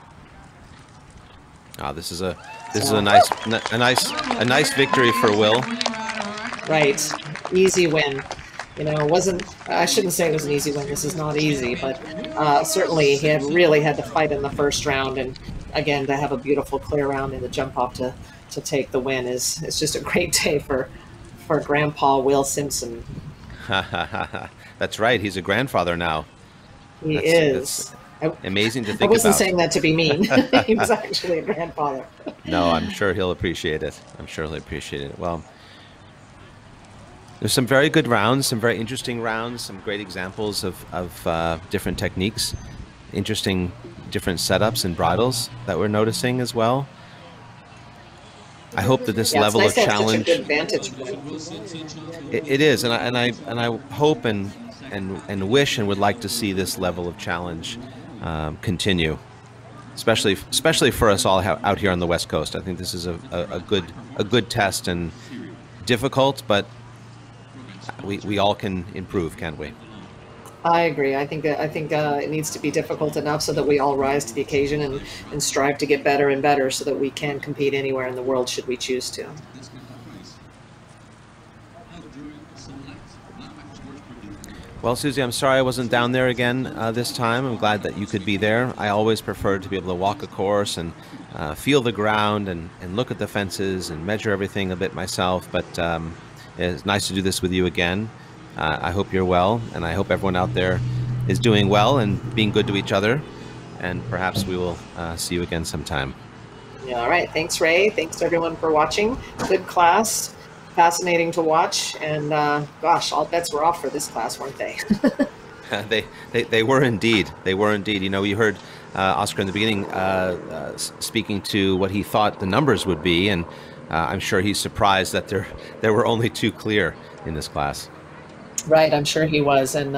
Oh, this is a nice victory for Will. Right, easy win. You know, I shouldn't say it was an easy win. This is not easy, but certainly he really had to fight in the first round, and again, to have a beautiful clear round in the jump off to take the win is just a great day for Grandpa Will Simpson. That's right. He's a grandfather now. He is. Amazing to think about. I wasn't saying that to be mean. He was actually a grandfather. No, I'm sure he'll appreciate it. I'm sure he'll appreciate it. Well, there's some very good rounds, some very interesting rounds, some great examples of different techniques, interesting different setups and bridles that we're noticing as well. I hope that this level of challenge. Such a good vantage point. It is, and I hope and wish and would like to see this level of challenge continue, especially for us all out here on the West Coast. I think this is a good test, and difficult, but we all can improve, can't we? I agree. I think it needs to be difficult enough so that we all rise to the occasion and strive to get better and better, so that we can compete anywhere in the world should we choose to. Well, Susie, I'm sorry I wasn't down there again this time. I'm glad that you could be there. I always prefer to be able to walk a course and feel the ground and look at the fences and measure everything a bit myself, but it's nice to do this with you again. I hope you're well, and I hope everyone out there is doing well and being good to each other, and perhaps we will see you again sometime. Yeah, all right. Thanks, Ray. Thanks, everyone, for watching. Good class. Fascinating to watch, and gosh, all bets were off for this class, weren't they? They were indeed. They were indeed. You know, you heard Oscar in the beginning speaking to what he thought the numbers would be, and I'm sure he's surprised that there were only 2 clear in this class. Right, I'm sure he was, and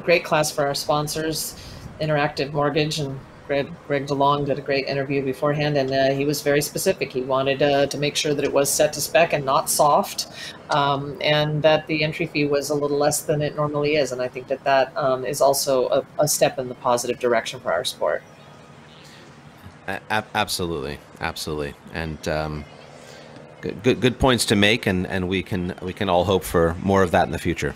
great class for our sponsors, Interactive Mortgage, and Greg DeLong did a great interview beforehand, and he was very specific. He wanted to make sure that it was set to spec and not soft, and that the entry fee was a little less than it normally is, and I think that is also a step in the positive direction for our sport. Absolutely, absolutely, and good points to make, and we can all hope for more of that in the future.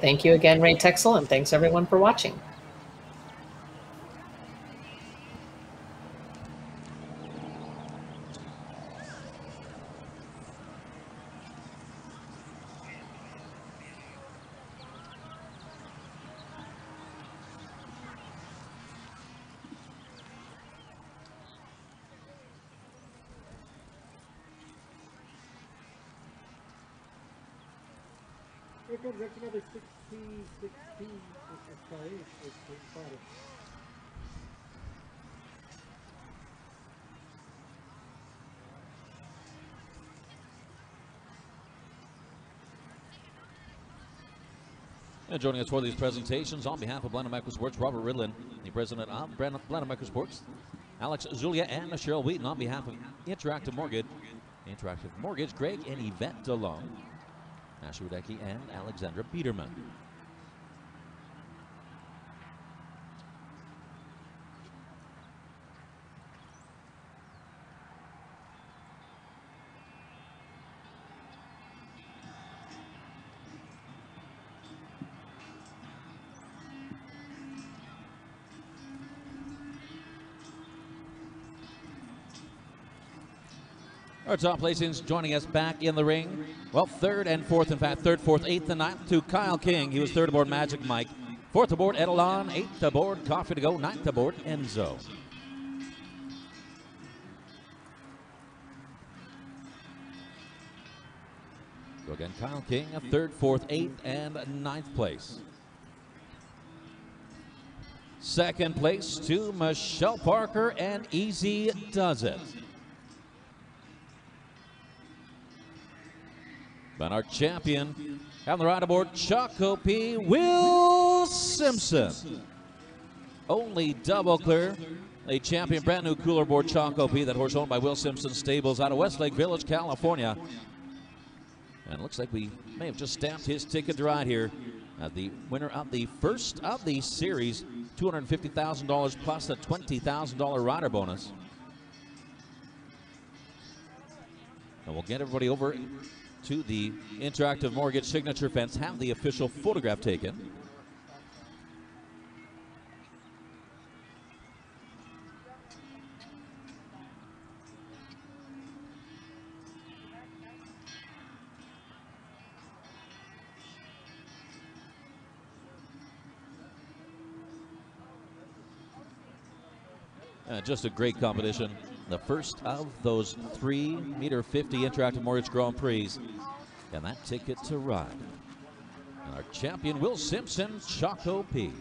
Thank you again, Ray Texel, and thanks everyone for watching. Here comes that's another 16. Sorry, it's bottom. And joining us for these presentations on behalf of Blended Microsports, Robert Ridlin, the president of Blended Microsports, Alex Zulia, and Cheryl Wheaton on behalf of Interactive Mortgage, Greg and Yvette DeLong, Ashley Wadecki, and Alexandra Biederman. Our top placings joining us back in the ring. Well, 3rd and 4th, in fact, 3rd, 4th, 8th, and 9th to Kyle King. He was 3rd aboard Magic Mike. 4th aboard Edelon. 8th aboard Coffee to Go. 9th aboard Enzo. So again, Kyle King, 3rd, 4th, 8th, and 9th place. 2nd place to Michelle Parker, and Easy Does It. But our champion on the right aboard Choco P, Will Simpson. Only double clear. A champion, brand new cooler board Choco P, that horse owned by Will Simpson Stables out of Westlake Village, California. And it looks like we may have just stamped his ticket to ride here. The winner of the first of the series, $250,000 plus a $20,000 rider bonus. And we'll get everybody over to the Interactive Mortgage signature fence, have the official photograph taken. Just a great competition. The first of those 3-meter-50 interactive mortgage Grand Prix. And that ticket to ride. And our champion, Will Simpson, Choco P.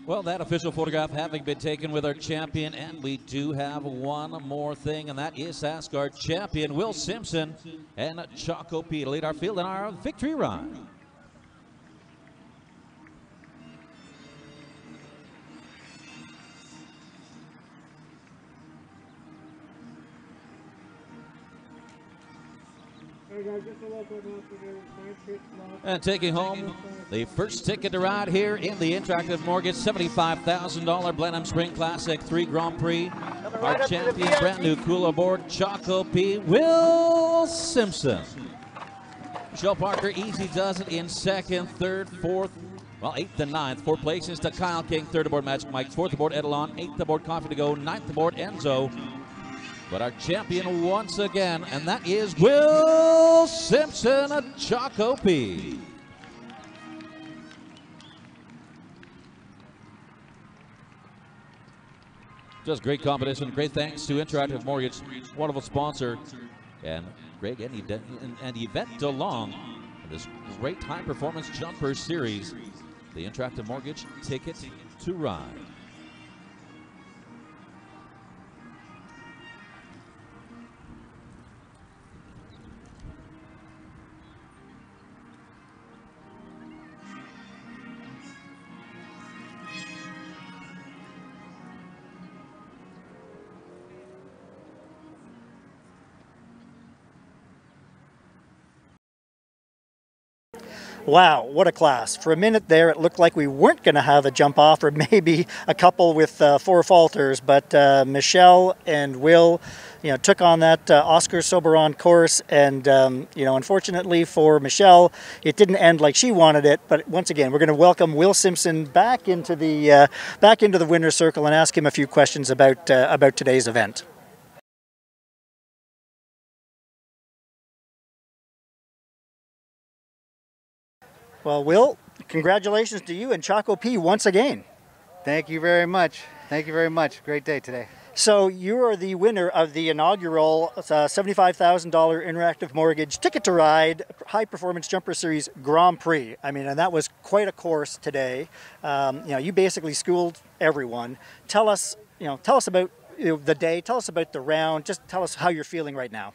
Well, that official photograph having been taken with our champion, and we do have one more thing, and that is ask our champion, Will Simpson, and Choco P to lead our field in our victory run. And taking home the first ticket to ride here in the Interactive Mortgage $75,000 Blenheim Spring Classic 3 Grand Prix. Our champion, brand new cool aboard, Choco P, Will Simpson. Michelle Parker easy does it in second, third, fourth, well, 8th and 9th. 4 places to Kyle King, 3rd aboard Magic Mike, 4th aboard Edelon, 8th aboard Coffee to Go, 9th aboard Enzo. But our champion once again, and that is Will Simpson of Choco P. Just great competition. Great thanks to Interactive Mortgage, wonderful sponsor, and Greg and Yvette DeLong for this great high-performance jumper series. The Interactive Mortgage Ticket to Ride. Wow, what a class. For a minute there, it looked like we weren't going to have a jump off, or maybe a couple with 4 falters, but Michelle and Will, took on that Oscar Soberon course, and, unfortunately for Michelle, it didn't end like she wanted it, but once again, we're going to welcome Will Simpson back into the winner's circle and ask him a few questions about today's event. Well, Will, congratulations to you and Choco P once again. Thank you very much. Thank you very much. Great day today. So you are the winner of the inaugural $75,000 Interactive Mortgage Ticket to Ride High Performance Jumper Series Grand Prix. I mean, and that was quite a course today. You basically schooled everyone. Tell us about the day. Tell us about the round. Just tell us how you're feeling right now.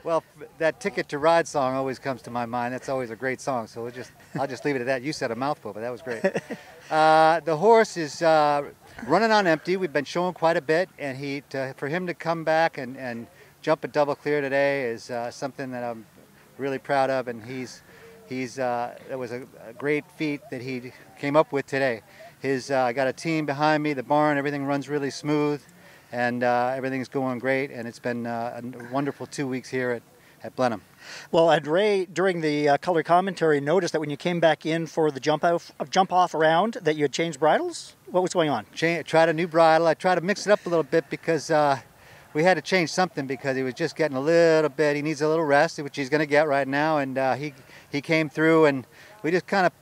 Well, that Ticket to Ride song always comes to my mind. That's always a great song, so I'll just leave it at that. You said a mouthful, but that was great. The horse is running on empty. We've been showing quite a bit, and for him to come back and jump a double clear today is something that I'm really proud of, and that was a great feat that he came up with today. I got a team behind me, the barn, everything runs really smooth. And everything's going great, and it's been a wonderful 2 weeks here at Blenheim. Well, and Ray, during the color commentary, noticed that when you came back in for the jump off round, that you had changed bridles. What was going on? Tried a new bridle. I tried to mix it up a little bit because we had to change something because he was just getting a little bit. He needs a little rest, which he's going to get right now, and he came through, and we just kind of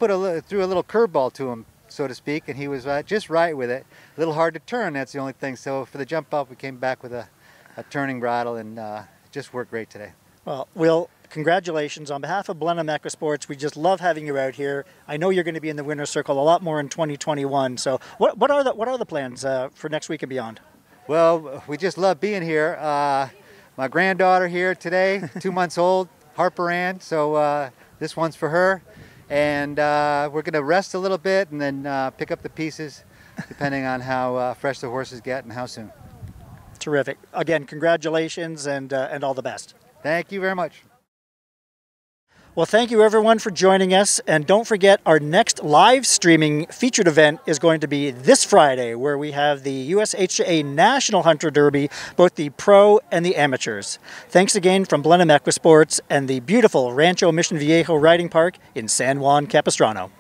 threw a little curveball to him, so to speak, and he was just right with it. A little hard to turn, that's the only thing. So for the jump off, we came back with a turning bridle, and it just worked great today. Well, Will, congratulations. On behalf of Blenheim Equestrian Sports, we just love having you out here. I know you're going to be in the winner's circle a lot more in 2021. So what are the plans for next week and beyond? Well, we just love being here. My granddaughter here today, 2 months old, Harper Ann, so this one's for her. And we're going to rest a little bit and then pick up the pieces depending on how fresh the horses get and how soon. Terrific. Again, congratulations and all the best. Thank you very much. Well, thank you everyone for joining us, and don't forget our next live streaming featured event is going to be this Friday, where we have the USHA National Hunter Derby, both the pro and the amateurs. Thanks again from Blenheim Equisports and the beautiful Rancho Mission Viejo Riding Park in San Juan Capistrano.